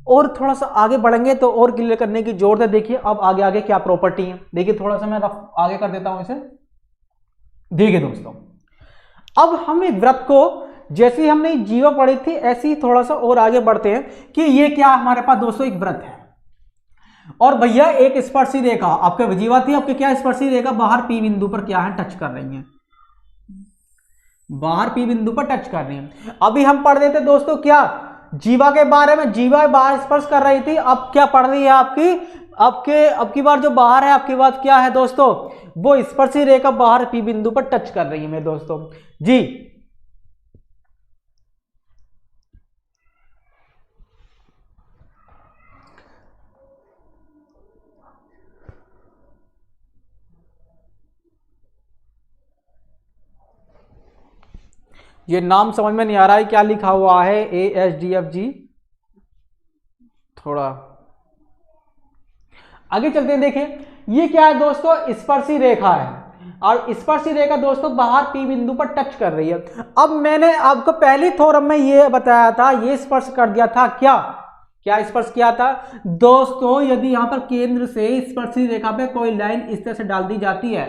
और थोड़ा सा आगे बढ़ेंगे तो और क्लियर करने की जरूरत है। देखिए अब आगे आगे क्या प्रॉपर्टी है, देखिए थोड़ा सा मैं आगे कर देता हूं इसे। देखिए दोस्तों, अब हम एक वृत्त को जैसे ही हमने जीवा पढ़ी थी ऐसे ही थोड़ा सा और आगे बढ़ते हैं कि ये क्या हमारे पास दोस्तों एक वृत्त है, और भैया एक स्पर्शी रेखा आपके जीवा थी, आपके क्या स्पर्शी रेखा बाहर पी बिंदु पर क्या है टच कर रही है, बाहर पी बिंदु पर टच कर रही है। अभी हम पढ़ देते दोस्तों क्या जीवा के बारे में, जीवा बाहर स्पर्श कर रही थी, अब क्या पढ़ रही है आपकी आपके अब की बार जो बाहर है आपकी बात क्या है दोस्तों, वो स्पर्शी रेखा बाहर पी बिंदु पर टच कर रही है मेरे दोस्तों जी। ये नाम समझ में नहीं आ रहा है क्या लिखा हुआ है, ASDFG, थोड़ा आगे चलते हैं। देखिए ये क्या है दोस्तों, स्पर्शी रेखा है, और स्पर्शी रेखा दोस्तों बाहर पी बिंदु पर टच कर रही है। अब मैंने आपको पहले थ्योरम में ये बताया था, ये स्पर्श कर दिया था, क्या क्या स्पर्श किया था दोस्तों, यदि यहां पर केंद्र से स्पर्शी रेखा पे कोई लाइन इस तरह से डाल दी जाती है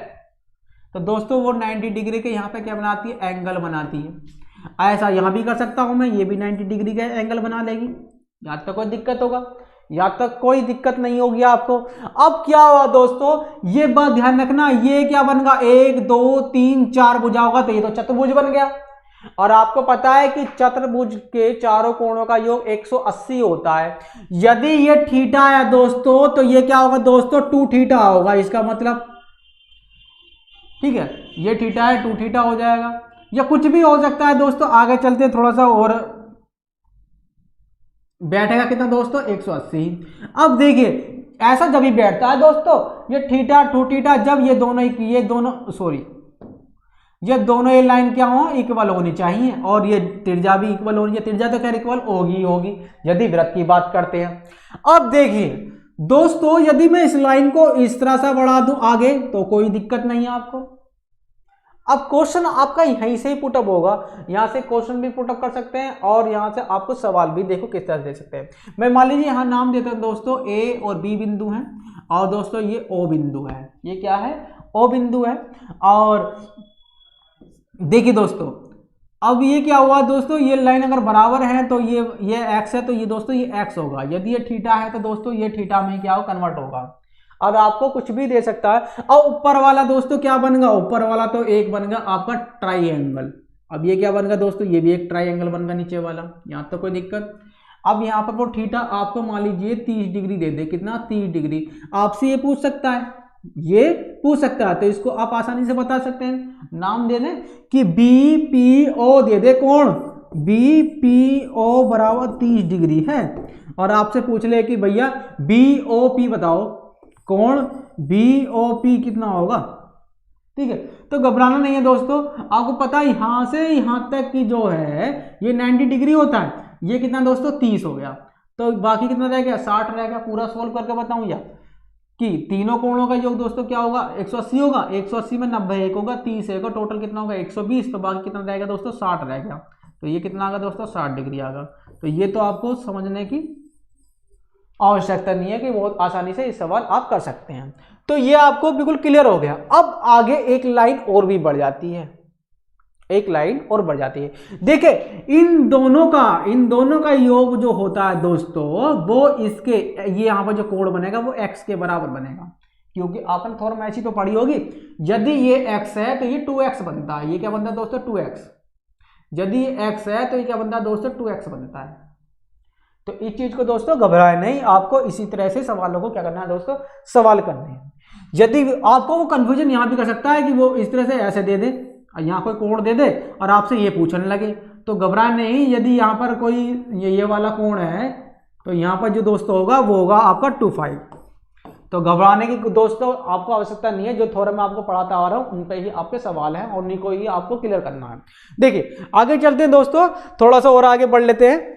तो दोस्तों वो 90 डिग्री के यहाँ पे क्या बनाती है, एंगल बनाती है। ऐसा यहां भी कर सकता हूं मैं, ये भी 90 डिग्री का एंगल बना लेगी, यहां तक कोई दिक्कत होगा, यहां तक कोई दिक्कत नहीं होगी आपको। अब क्या हुआ दोस्तों, ये बात ध्यान रखना, ये क्या बन गया 1 2 3 4 भुजा होगा, तो ये तो चतुर्भुज बन गया, और आपको पता है कि चतुर्भुज के चारों कोणों का योग 180 होता है। यदि ये थीटा है दोस्तों तो ये क्या होगा दोस्तों 2 थीटा होगा, इसका मतलब ठीक है, ये थीटा है 2 थीटा हो जाएगा, या कुछ भी हो सकता है दोस्तों। आगे चलते थोड़ा सा और बैठेगा कितना दोस्तों 180। अब देखिए ऐसा जब भी बैठता है दोस्तों, ये थीटा 2 थीटा, जब ये दोनों ये लाइन क्या हो इक्वल होनी चाहिए, और ये त्रिज्या भी इक्वल होनी चाहिए, त्रिज्या तो खैर इक्वल होगी यदि वृत्त की बात करते हैं। अब देखिए दोस्तों यदि मैं इस लाइन को इस तरह से बढ़ा दूं आगे तो कोई दिक्कत नहीं है आपको। अब क्वेश्चन आपका यहीं से ही पुटअप होगा, यहां से क्वेश्चन भी पुटअप कर सकते हैं और यहां से आपको सवाल भी देखो किस तरह से दे सकते हैं। मैं मान लीजिए यहां नाम देता हूं दोस्तों ए और बी बिंदु हैं, और दोस्तों ये ओ बिंदु है, ये क्या है ओ बिंदु है। और देखिए दोस्तों अब ये क्या हुआ दोस्तों, ये लाइन अगर बराबर है तो ये एक्स है, तो ये दोस्तों ये एक्स होगा, यदि ये थीटा है तो दोस्तों ये थीटा में क्या हो कन्वर्ट होगा। अब आपको कुछ भी दे सकता है। और ऊपर वाला दोस्तों क्या बनेगा, ऊपर वाला तो एक बनेगा आपका ट्राइएंगल। अब ये क्या बनेगा दोस्तों, ये भी एक ट्राइएंगल बनेगा नीचे वाला, यहाँ तो कोई दिक्कत। अब यहाँ पर वो थीटा आपको मान लीजिए 30 डिग्री दे दे, कितना 30 डिग्री, आपसे ये पूछ सकता है, ये पूछ सकता है, तो इसको आप आसानी से बता सकते हैं, नाम दे दें कि BPO दे दे, कौन BPO बराबर 30 डिग्री है, और आपसे पूछ ले कि भैया BOP बताओ, कौन BOP कितना होगा, ठीक है। तो घबराना नहीं है दोस्तों, आपको पता है यहां से यहां तक की जो है ये 90 डिग्री होता है, ये कितना दोस्तों 30 हो गया, तो बाकी कितना रह गया 60 रह गया। पूरा सोल्व करके बताऊं या कि तीनों कोणों का योग दोस्तों क्या होगा 180 होगा, 180 में 90 एक होगा, 30 एक, टोटल कितना होगा 120, तो बाकी कितना रहेगा दोस्तों 60 रह गया, तो ये कितना आ गया दोस्तों 60 डिग्री आ गया। तो ये तो आपको समझने की आवश्यकता नहीं है कि बहुत आसानी से इस सवाल आप कर सकते हैं, तो ये आपको बिल्कुल क्लियर हो गया। अब आगे एक लाइन और भी बढ़ जाती है, एक लाइन और बढ़ जाती है। देखिए इन दोनों का योग जो होता है दोस्तों, वो इसके ये यहां पर जो कोण बनेगा वो x के बराबर बनेगा, क्योंकि आपने थोड़ा मैच ही तो पढ़ी होगी, यदि ये x है तो ये 2x बनता है, ये क्या बनता है दोस्तों 2x, यदि ये x है तो ये क्या बनता है दोस्तों 2x बनता है। तो इस चीज को दोस्तों घबराए नहीं, आपको इसी तरह से सवालों को क्या करना है दोस्तों, सवाल करने हैं। यदि आपको वो कंफ्यूजन यहां भी कर सकता है कि वो इस तरह से ऐसे दे दे, यहाँ कोई कोण दे दे और आपसे ये पूछने लगे, तो घबराए नहीं। यदि यहाँ पर कोई ये वाला कोण है तो यहाँ पर जो दोस्तों होगा वो होगा आपका 2π, तो घबराने की दोस्तों आपको आवश्यकता नहीं है। जो थ्योरम मैं आपको पढ़ाता आ रहा हूँ उन पे ही आपके सवाल हैं और उन्हीं को ही आपको क्लियर करना है। देखिए आगे चलते हैं दोस्तों, थोड़ा सा और आगे बढ़ लेते हैं।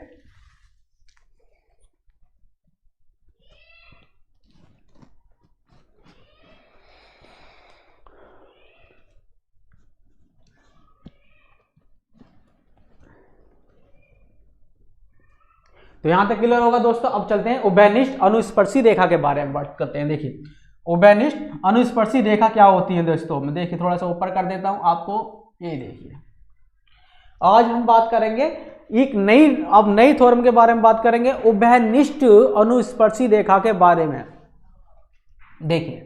तो यहां तक क्लियर होगा दोस्तों। अब चलते हैं उभयनिष्ठ अनुस्पर्शी रेखा के बारे में बात करते हैं। देखिए उभयनिष्ठ अनुस्पर्शी रेखा क्या होती है दोस्तों, मैं देखिए थोड़ा सा ऊपर कर देता हूं आपको, ये देखिए आज हम बात करेंगे एक नई थ्योरम के बारे में बात करेंगे, उभयनिष्ठ अनुस्पर्शी रेखा के बारे में। देखिए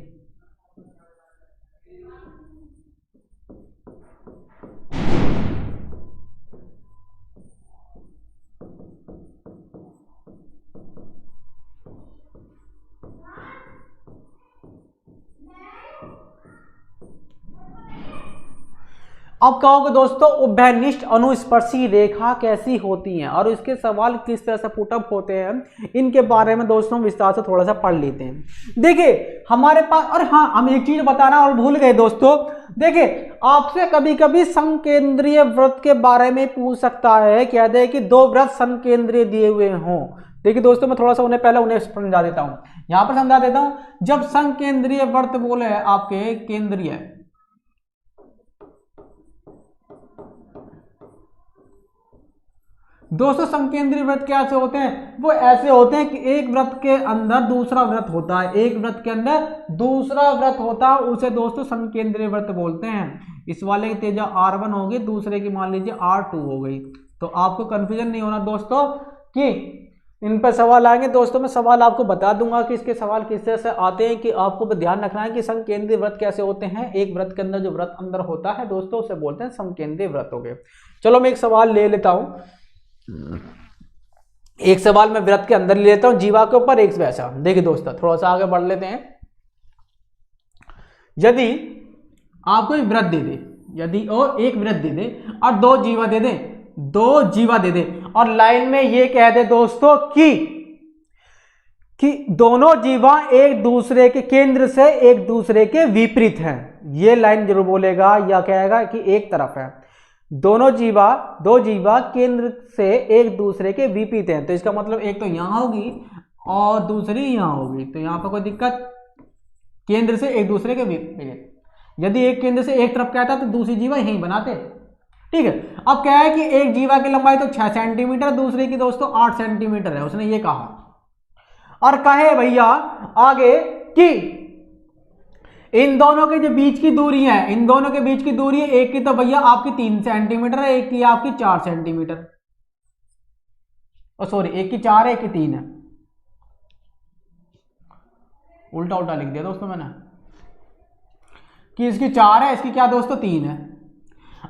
अब कहोगे दोस्तों उभयनिष्ठ अनुस्पर्शी रेखा कैसी होती हैं और इसके सवाल किस तरह से पुटअप होते हैं, इनके बारे में दोस्तों विस्तार से थोड़ा सा पढ़ लेते हैं। देखिए हमारे पास, और हाँ हम एक चीज बताना और भूल गए दोस्तों, देखिए आपसे कभी कभी संकेंद्रीय वृत्त के बारे में पूछ सकता है, कह दे कि दो वृत्त संकेंद्रीय दिए हुए हों। देखिए दोस्तों मैं थोड़ा सा उन्हें समझा देता हूं, यहां पर समझा देता हूं। जब संकेंद्रीय वृत्त बोले आपके केंद्रीय, दोस्तों संकेंद्रीय वृत्त कैसे होते हैं, वो ऐसे होते हैं कि एक वृत्त के अंदर दूसरा वृत्त होता है, एक वृत्त के अंदर दूसरा वृत्त होता है, उसे दोस्तों संकेंद्रीय वृत्त बोलते हैं। इस वाले की त्रिज्या r1 होगी, दूसरे की मान लीजिए r2 हो गई। तो आपको कंफ्यूजन नहीं होना दोस्तों कि इन पर सवाल आएंगे। दोस्तों मैं सवाल आपको बता दूंगा कि इसके सवाल किस तरह से आते हैं, कि आपको ध्यान रखना है कि संकेंद्रीय वृत्त कैसे होते हैं। एक वृत्त के अंदर जो वृत्त अंदर होता है दोस्तों उसे बोलते हैं संकेंद्रीय वृत्त हो गए। चलो मैं एक सवाल ले लेता हूं, एक सवाल मैं वृत्त के अंदर ले लेता हूं जीवा के ऊपर, एक वैसा। देखिए दोस्तों थोड़ा सा आगे बढ़ लेते हैं। यदि आपको एक वृत्त दे दे, यदि और एक वृत्त दे दे और दो जीवा दे दे, दो जीवा दे दे और लाइन में ये कह दे दोस्तों कि दोनों जीवा एक दूसरे के केंद्र से एक दूसरे के विपरीत हैं, ये लाइन जरूर बोलेगा या कहेगा कि एक तरफ है, दो जीवा केंद्र से एक दूसरे के विपरीत हैं। तो इसका मतलब एक तो यहां होगी और दूसरी यहां होगी, तो यहां पर कोई दिक्कत, केंद्र से एक दूसरे के विपरीत। यदि एक केंद्र से एक तरफ कहता तो दूसरी जीवा यहीं बनाते, ठीक है। अब क्या है कि एक जीवा की लंबाई तो 6 सेंटीमीटर, दूसरे की दोस्तों 8 सेंटीमीटर है, उसने ये कहा। और कहे भैया आगे कि इन दोनों के जो बीच की दूरी है, इन दोनों के बीच की दूरी है, एक की तो भैया आपकी 3 सेंटीमीटर है, एक की आपकी 4 सेंटीमीटर, और सॉरी एक की 4 है एक की 3 है, उल्टा उल्टा लिख दिया दोस्तों मैंने, कि इसकी 4 है इसकी क्या दोस्तों 3 है।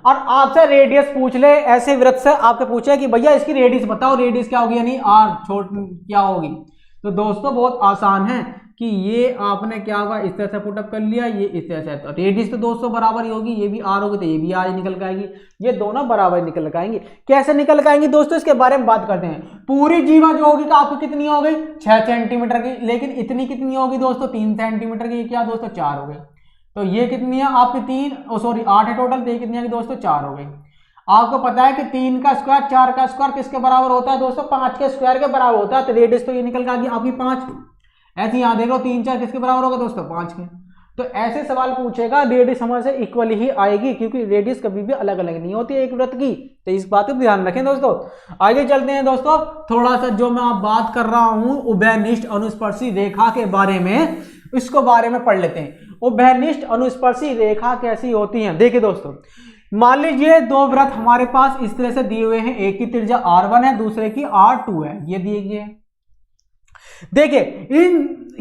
और आपसे रेडियस पूछ ले, ऐसे वृत्त से आपके पूछे कि भैया इसकी रेडियस बताओ, रेडियस क्या होगी, यानी r छोट क्या होगी। तो दोस्तों बहुत आसान है कि ये आपने क्या होगा इस तरह से पुटअप कर लिया, ये इस तरह से, तो रेडियस तो दोस्तों बराबर ही होगी, ये भी r होगी तो ये भी r निकल के आएगी, ये दोनों बराबर निकल के आएंगे। कैसे निकल के आएंगे दोस्तों इसके बारे में बात करते हैं। पूरी जीवा जो होगी आपको कितनी हो गई 6 सेंटीमीटर की, लेकिन इतनी कितनी होगी दोस्तों 3 सेंटीमीटर की, क्या दोस्तों 4 हो गई। तो ये कितनी है आपकी 8 है टोटल, तो ये कितनी है दोस्तों 4 हो गई। आपको पता है कि 3 का स्क्वायर 4 का स्क्वायर किसके बराबर होता है दोस्तों 5 के स्क्वायर के बराबर होता है, तो रेडियस तो ये निकल के आ गई आपकी 5। ऐसे यहां देख लो 3 4 किसके बराबर होगा दोस्तों 5 के। तो ऐसे सवाल पूछेगा रेडियस हमारे से इक्वल ही आएगी, क्योंकि रेडियस कभी भी अलग अलग नहीं होती है एक वृत्त की। तो इस बात पर ध्यान रखें दोस्तों। आगे चलते हैं दोस्तों, थोड़ा सा जो मैं बात कर रहा हूं उभयनिष्ठ अनुस्पर्शी रेखा के बारे में, इसको बारे में पढ़ लेते हैं। उभयनिष्ठ अनुस्पर्शी रेखा कैसी होती है। देखिए दोस्तों मान लीजिए दो वृत्त हमारे पास इस तरह से दिए हुए हैं, एक की त्रिज्या r1 है दूसरे की r2 है, ये दिए गए। देखिए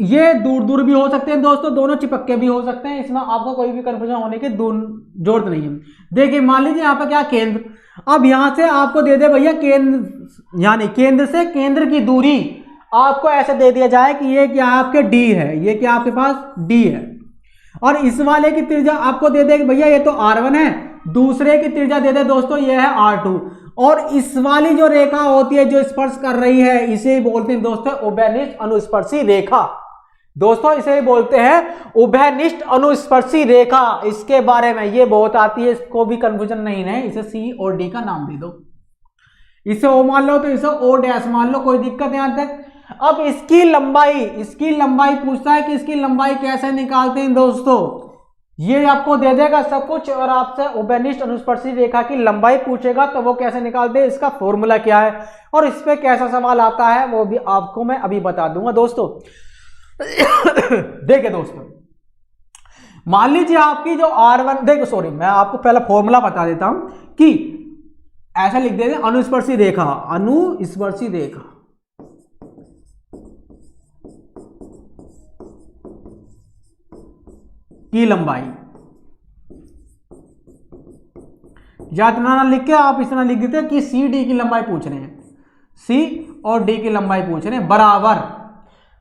ये दूर दूर भी हो सकते हैं दोस्तों, दोनों चिपके भी हो सकते हैं, इसमें आपको कोई भी कंफ्यूजन होने की जरूरत नहीं है। देखिए मान लीजिए यहाँ पर क्या केंद्र, अब यहां से आपको दे दे भैया केंद्र, यानी केंद्र से केंद्र की दूरी आपको ऐसे दे दिया जाए कि ये क्या आपके d है, ये क्या आपके पास d है, और इस वाले की त्रिज्या आपको दे दे कि भैया ये तो r1 है, दूसरे की त्रिज्या दे दे दोस्तों ये है r2, और इस वाली जो रेखा होती है जो स्पर्श कर रही है इसे बोलते हैं दोस्तों उभयनिष्ठ अनुस्पर्शी रेखा। दोस्तों इसे बोलते हैं उभयनिष्ठ अनुस्पर्शी रेखा। इसके बारे में ये बहुत आती है, इसको भी कंफ्यूजन नहीं है, इसे C और D का नाम दे दो, इसे O मान लो तो इसे O डैश मान लो, कोई दिक्कत यहां तक। अब इसकी लंबाई पूछता है कि इसकी लंबाई कैसे निकालते हैं दोस्तों। ये आपको दे देगा सब कुछ और आपसे उभयनिष्ठ अनुस्पर्शी रेखा की लंबाई पूछेगा तो वो कैसे निकालते हैं, इसका फॉर्मूला क्या है और इस पे कैसा सवाल आता है वो भी आपको मैं अभी बता दूंगा दोस्तों। देखिए दोस्तों, मान लीजिए आपकी जो R1, देखो सॉरी मैं आपको पहला फॉर्मूला बता देता हूं कि ऐसा लिख देते हैं, अनुस्पर्शी रेखा, अनुस्पर्शी रेखा की लंबाई, या इतना ना लिख के आप इतना लिख देते हैं कि सी डी की लंबाई पूछ रहे हैं, सी और डी की लंबाई पूछ रहे हैं, बराबर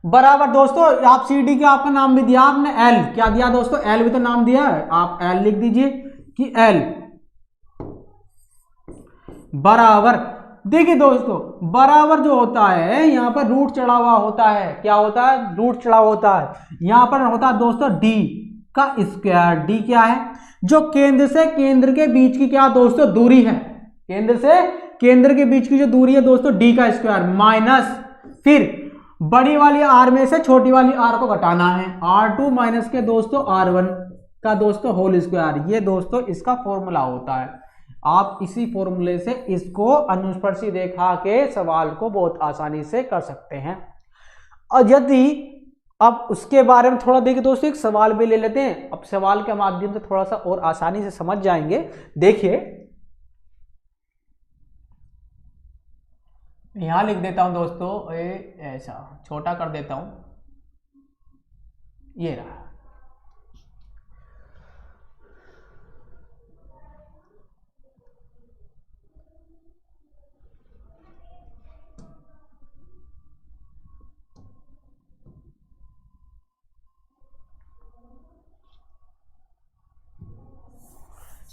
बराबर दोस्तों आप सी डी का आपका नाम भी दिया आपने, एल क्या दिया दोस्तों, एल भी तो नाम दिया है, आप एल लिख दीजिए कि एल बराबर। देखिए दोस्तों बराबर जो होता है यहां पर रूट चढ़ा हुआ होता है, क्या होता है, रूट चढ़ा होता है, यहां पर होता है दोस्तों डी का स्क्वायर। डी क्या है, जो केंद्र से केंद्र के बीच की क्या दोस्तों दूरी है, केंद्र से केंद्र के बीच की जो दूरी है दोस्तों डी का स्क्वायर, माइनस फिर बड़ी वाली आर में से छोटी वाली आर को घटाना है, R2 माइनस के दोस्तों R1 का दोस्तों होल स्क्वायर। ये दोस्तों इसका फॉर्मूला होता है। आप इसी फॉर्मूले से इसको अनुस्पर्शी रेखा के सवाल को बहुत आसानी से कर सकते हैं। और यदि अब उसके बारे में थोड़ा देखिए दोस्तों, एक सवाल भी ले लेते हैं, अब सवाल के माध्यम से थोड़ा सा और आसानी से समझ जाएंगे। देखिए यहां लिख देता हूं दोस्तों, ऐसा छोटा कर देता हूं, ये रहा।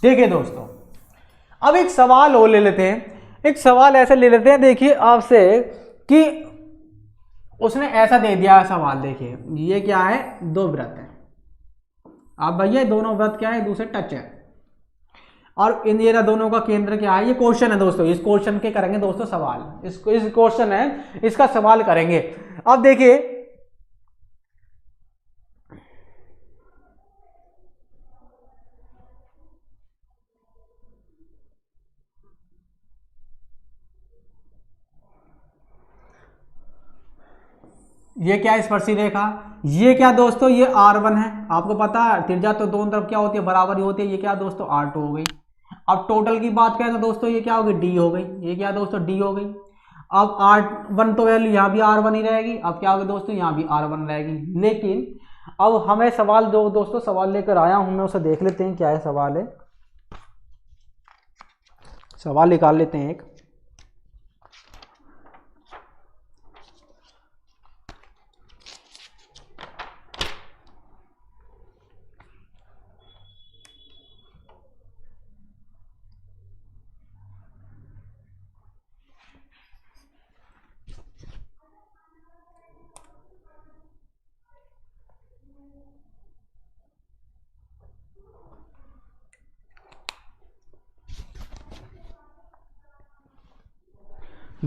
देखिए दोस्तों अब एक सवाल और ले लेते हैं, एक सवाल ऐसे ले लेते हैं देखिए आपसे कि उसने ऐसा दे दिया है सवाल। देखिए ये क्या है, दो व्रत है, आप भैया दोनों व्रत क्या है, दूसरे टच है, और इन ये दोनों का केंद्र क्या है, ये क्वेश्चन है दोस्तों, इस क्वेश्चन के करेंगे दोस्तों सवाल, इस क्वेश्चन है इसका सवाल करेंगे। अब देखिए ये क्या है, स्पर्शी रेखा, ये क्या दोस्तों, ये R1 है, आपको पता है त्रिज्या तो दोनों तरफ क्या होती है, बराबर ही होती है, ये क्या दोस्तों R2 हो गई। अब टोटल की बात करें तो दोस्तों ये क्या होगी, D हो गई, ये क्या दोस्तों D हो गई। अब R1 तो वैल्यू यहाँ भी R1 ही रहेगी, अब क्या होगी दोस्तों यहाँ भी R1 रहेगी। लेकिन अब हमें सवाल जो दोस्तों सवाल लेकर आया हूँ मैं उसे देख लेते हैं क्या है सवाल है, सवाल निकाल लेते हैं एक।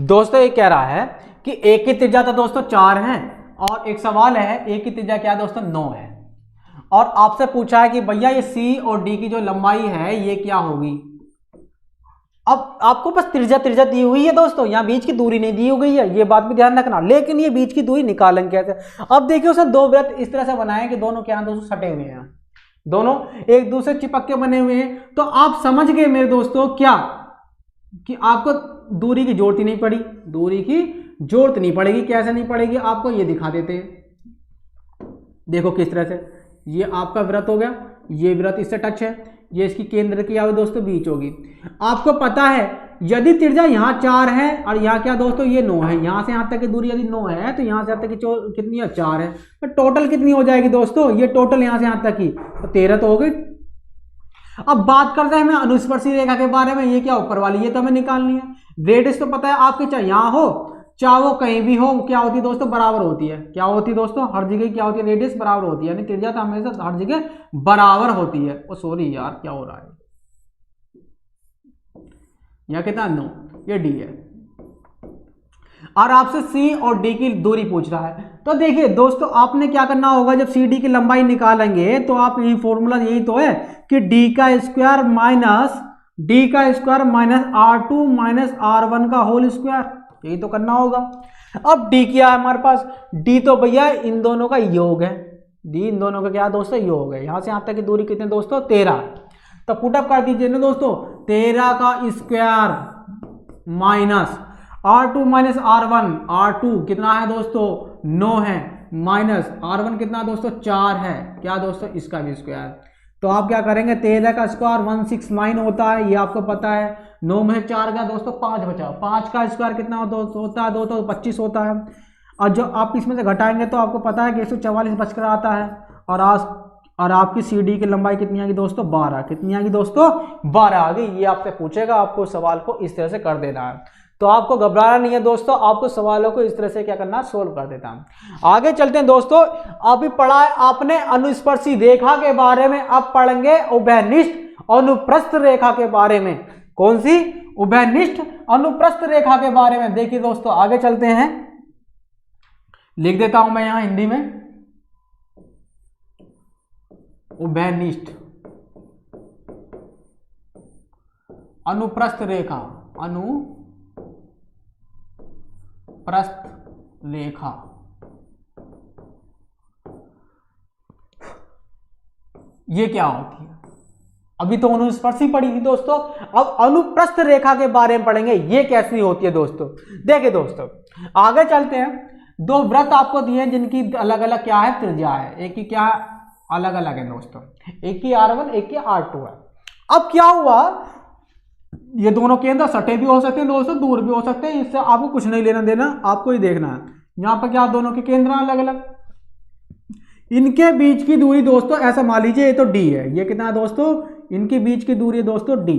दोस्तों ये कह रहा है कि एक की त्रिज्या तो दोस्तों 4 है और एक सवाल है एक की त्रिज्या क्या है दोस्तों 9 है, और आपसे पूछा है कि भैया ये सी और डी की जो लंबाई है ये क्या होगी। अब आपको बस त्रिज्या त्रिज्या दी हुई है दोस्तों, यहाँ बीच की दूरी नहीं दी हुई है, ये बात भी ध्यान रखना, लेकिन ये बीच की दूरी निकालेंगे कैसे। अब देखिए उसने दो वृत्त इस तरह से बनाए कि दोनों क्या दोस्तों सटे हुए हैं, दोनों एक दूसरे चिपक के बने हुए हैं, तो आप समझ गए मेरे दोस्तों क्या कि आपको दूरी की जरूरत ही नहीं पड़ी, दूरी की जरूरत नहीं पड़ेगी। कैसे नहीं पड़ेगी, आपको ये दिखा देते हैं, देखो किस तरह से, ये आपका वृत्त हो गया, ये वृत्त इससे टच है, ये इसकी केंद्र की आगे दोस्तों बीच होगी। आपको पता है यदि त्रिज्या यहाँ 4 है और यहाँ क्या दोस्तों ये 9 है, यहाँ से यहाँ तक की दूरी यदि 9 है तो यहाँ से यहाँ तक की कितनी है 4 है, तो टोटल कितनी हो जाएगी दोस्तों, ये टोटल यहाँ से यहाँ तक की तो 13 तो हो गई। अब बात करते हैं हमें अनुस्पर्शी रेखा के बारे में, ये क्या ऊपर वाली, ये तो हमें निकालनी है। रेडियस तो पता है आपके, चाहे यहाँ हो चाहे वो कहीं भी हो, क्या होती है दोस्तों बराबर होती है, क्या होती है दोस्तों हर जगह क्या होती है, रेडियस बराबर होती है, यानी त्रिज्या तो हमेशा हर जगह बराबर होती है। ओ सॉरी यार क्या हो रहा है, यहाँ कितना 9, ये डी है। और आपसे सी और डी की दूरी पूछ रहा है। तो देखिए दोस्तों, आपने क्या करना होगा, जब सी डी की लंबाई निकालेंगे तो आप यही फॉर्मूला यही तो है कि डी का square minus R2 minus R1 का होल स्क्वायर, यही तो करना होगा। अब डी क्या है हमारे पास, डी तो भैया इन दोनों का योग है, डी इन दोनों का क्या है दोस्तों, योग है। यहां से यहां तक की दूरी कितनी दोस्तों, 13। तो पुटअप कर दीजिए ना दोस्तों, 13 का square minus R2 minus R1, R2 कितना है दोस्तों 9 है, माइनस R1 कितना दोस्तों 4 है, क्या दोस्तों इसका भी स्क्वायर। तो आप क्या करेंगे, 13 का स्क्वायर 169 होता है, ये आपको पता है। 9 में 4 का दोस्तों 5 बचा, 5 का स्क्वायर कितना होता है दोस्तों 25 होता है। और जो आप इसमें से घटाएंगे तो आपको पता है कि 144 बचकर आता है। और आपकी सी डी की लंबाई कितनी आएगी दोस्तों 12, कितनी आएगी दोस्तों 12 आ गई। ये आपसे पूछेगा, आपको सवाल को इस तरह से कर देना है। तो आपको घबराना नहीं है दोस्तों, आपको सवालों को इस तरह से क्या करना, सोल्व कर देता हूं। आगे चलते हैं दोस्तों, अभी पढ़ा है आपने अनुस्पर्शी रेखा के बारे में, अब पढ़ेंगे उभयनिष्ठ अनुप्रस्थ रेखा के बारे में। कौन सी, उभयनिष्ठ अनुप्रस्थ रेखा के बारे में। देखिए दोस्तों आगे चलते हैं, लिख देता हूं मैं यहां हिंदी में, उभयनिष्ठ अनुप्रस्थ रेखा, अनुप्रस्थ रेखा। ये क्या होती है, अभी तो अनुस्पर्शी पढ़ी थी दोस्तों, अब अनुप्रस्थ रेखा के बारे में पढ़ेंगे, ये कैसी होती है दोस्तों। देखिए दोस्तों आगे चलते हैं, दो वृत्त आपको दिए हैं जिनकी अलग अलग क्या है, त्रिज्या है, एक की क्या अलग अलग है दोस्तों, एक की R1 एक की R2 है। अब क्या हुआ, ये दोनों केंद्र सटे भी हो सकते हैं दोस्तों, दूर भी हो सकते हैं, इससे आपको कुछ नहीं लेना देना, आपको ही देखना है। यहां पर क्या दोनों के केंद्र अलग अलग, इनके बीच की दूरी दोस्तों ऐसा मान लीजिए ये तो D है, ये कितना है दोस्तों, इनके बीच की दूरी दोस्तों D।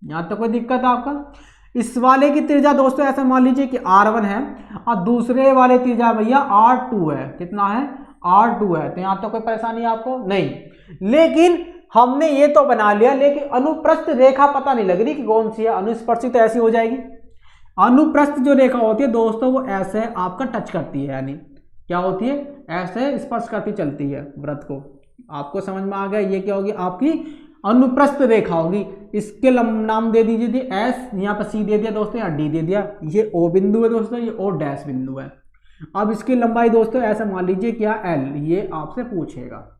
यहां तक कोई दिक्कत है आपका। इस वाले की त्रिज्या दोस्तों ऐसा मान लीजिए कि R1 है और दूसरे वाले त्रिज्या भैया R2 है, कितना है R2 है। तो यहां तक कोई परेशानी आपको नहीं, लेकिन हमने ये तो बना लिया, लेकिन अनुप्रस्थ रेखा पता नहीं लग रही कि कौन सी है। अनुस्पर्शी तो ऐसी हो जाएगी, अनुप्रस्थ जो रेखा होती है दोस्तों वो ऐसे आपका टच करती है, यानी क्या होती है, ऐसे स्पर्श करती चलती है वृत्त को। आपको समझ में आ गया, ये क्या होगी आपकी अनुप्रस्थ रेखा होगी। इसके नाम दे दीजिए एस, यहाँ पर सी दे दिया दोस्तों, यहाँ डी दे दिया, ये ओ बिंदु है दोस्तों, ये ओ डैश बिंदु है। अब इसकी लंबाई दोस्तों ऐसा मान लीजिए क्या एल, ये आपसे पूछेगा।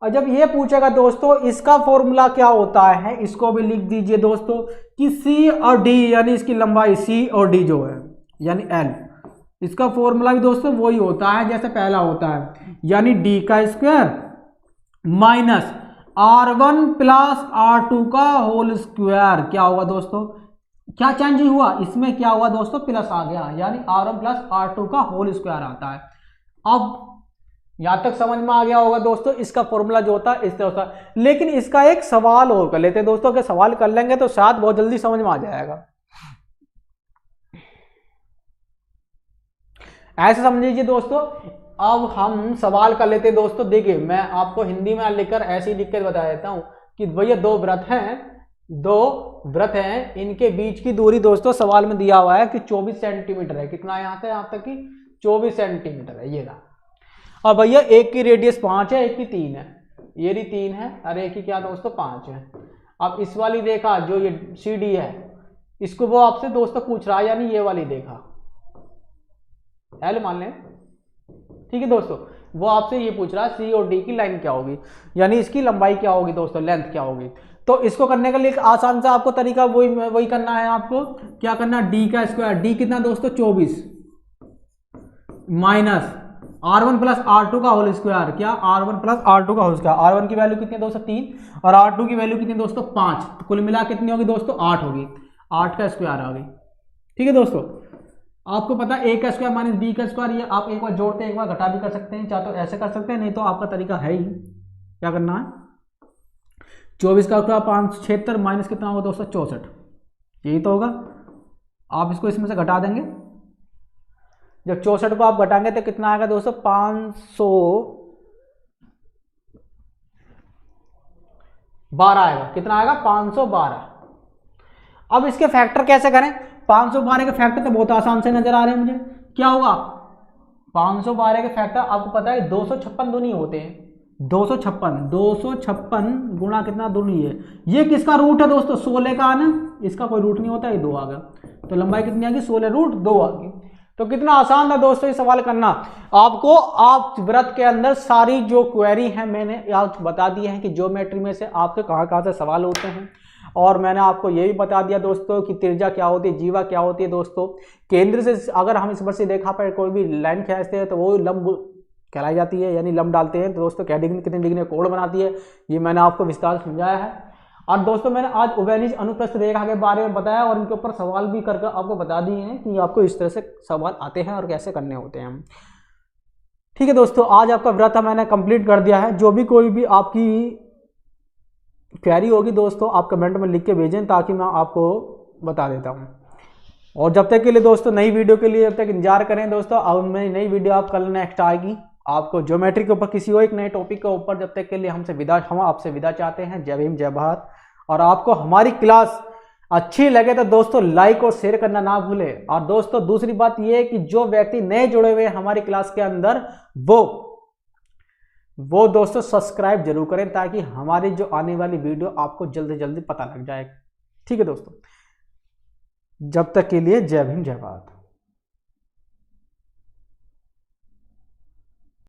और जब ये पूछेगा दोस्तों इसका फॉर्मूला क्या होता है, इसको भी लिख दीजिए दोस्तों कि सी और डी, यानी इसकी लंबाई सी और डी जो है यानी एल, इसका फॉर्मूला भी दोस्तों वही होता है जैसे पहला होता है, यानी डी का square minus R1 plus R2 का होल स्क्वायर। क्या होगा दोस्तों, क्या चेंज हुआ इसमें, क्या हुआ दोस्तों प्लस आ गया, यानी R1 प्लस R2 का होल स्क्वायर आता है। अब यहां तक समझ में आ गया होगा दोस्तों, इसका फॉर्मूला जो होता है इस तरह होता है। लेकिन इसका एक सवाल और कर लेते हैं दोस्तों, अगर सवाल कर लेंगे तो शायद बहुत जल्दी समझ में आ जाएगा। ऐसे समझ लीजिए दोस्तों, अब हम सवाल कर लेते हैं दोस्तों। देखिए मैं आपको हिंदी में लिखकर ऐसे ही लिख कर बता देता हूं कि भैया दो व्रत हैं, इनके बीच की दूरी दोस्तों सवाल में दिया हुआ है कि 24 सेंटीमीटर है। कितना यहां से यहां तक की 24 सेंटीमीटर है, ये रहा। और भैया एक की रेडियस 5 है, एक की 3 है, ये भी 3 है और एक की क्या दोस्तों 5 है। अब इस वाली रेखा जो ये सी डी है, इसको वो आपसे दोस्तों पूछ रहा है, यानी ये वाली रेखा एल मान लें, ठीक है दोस्तों, वो आपसे ये पूछ रहा है सी और डी की लाइन क्या होगी, यानी इसकी लंबाई क्या होगी दोस्तों, लेंथ क्या होगी। तो इसको करने के लिए आसान सा आपको तरीका वही करना है। आपको क्या करना, डी का स्क्वायर, डी कितना दोस्तों 24 माइनस R1 प्लस R2 का होल स्क्वायर, क्या R1 प्लस R2 का होल स्क्वायर। R1 की वैल्यू कितनी है दोस्तों 3 और R2 की वैल्यू कितनी है दोस्तों 5, तो कुल मिला कितनी होगी दोस्तों 8 होगी, 8 का स्क्वायर आ गई। ठीक है दोस्तों, आपको पता है a का स्क्वायर माइनस b का स्क्वायर, ये आप एक बार जोड़ते हैं एक बार घटा भी कर सकते हैं, चाहे तो ऐसे कर सकते हैं, नहीं तो आपका तरीका है ही, क्या करना है 24 का स्क्वायर 576 माइनस कितना होगा दोस्तों 64, यही तो होगा। आप इसको इसमें से घटा देंगे, जब 64 को आप घटाएंगे तो कितना आएगा दोस्तों 512 आएगा, कितना आएगा 512। अब इसके फैक्टर कैसे करें, 512 के फैक्टर तो बहुत आसान से नजर आ रहे हैं मुझे। क्या होगा 512 के फैक्टर आपको पता है 256 दूनी होते हैं। 256 गुणा कितना दूनी है, ये किसका रूट है दोस्तों 16 का ना, इसका कोई रूट नहीं होता, ये 2 आ गया, तो लंबाई कितनी आ गई 16 रूट 2 आ गई। तो कितना आसान था दोस्तों ये सवाल करना आपको। आप व्रत के अंदर सारी जो क्वेरी है मैंने आज बता दी है कि ज्योमेट्री में से आपके कहाँ कहाँ से सवाल होते हैं, और मैंने आपको ये भी बता दिया दोस्तों कि त्रिज्या क्या होती है, जीवा क्या होती है दोस्तों। केंद्र से अगर हम इस वर्ष देखा पर कोई भी लाइन खींचते हैं तो वो लंब कहलाई जाती है, यानी लंब डालते हैं तो दोस्तों क्या डिग्री कितनी डिग्री कोण बनाती है, ये मैंने आपको विस्तार से समझाया है। और दोस्तों मैंने आज उभयनिष्ठ अनुप्रस्थ रेखा के बारे में बताया और इनके ऊपर सवाल भी करके आपको बता दिए हैं कि आपको इस तरह से सवाल आते हैं और कैसे करने होते हैं। ठीक है दोस्तों, आज आपका व्रत मैंने कंप्लीट कर दिया है। जो भी कोई भी आपकी क्वेरी होगी दोस्तों आप कमेंट में लिख के भेजें ताकि मैं आपको बता देता हूँ। और जब तक के लिए दोस्तों नई वीडियो के लिए जब तक इंतजार करें दोस्तों, अब मेरी नई वीडियो आप कल नेक्स्ट आएगी आपको ज्योमेट्री के ऊपर किसी और एक नए टॉपिक के ऊपर। जब तक के लिए हम आपसे विदा चाहते हैं। जय भीम जय भारत। और आपको हमारी क्लास अच्छी लगे तो दोस्तों लाइक और शेयर करना ना भूलें। और दोस्तों दूसरी बात यह है कि जो व्यक्ति नए जुड़े हुए हैं हमारी क्लास के अंदर वो दोस्तों सब्सक्राइब जरूर करें ताकि हमारी जो आने वाली वीडियो आपको जल्दी जल्दी पता लग जाए। ठीक है दोस्तों, जब तक के लिए जय भीम जय भारत।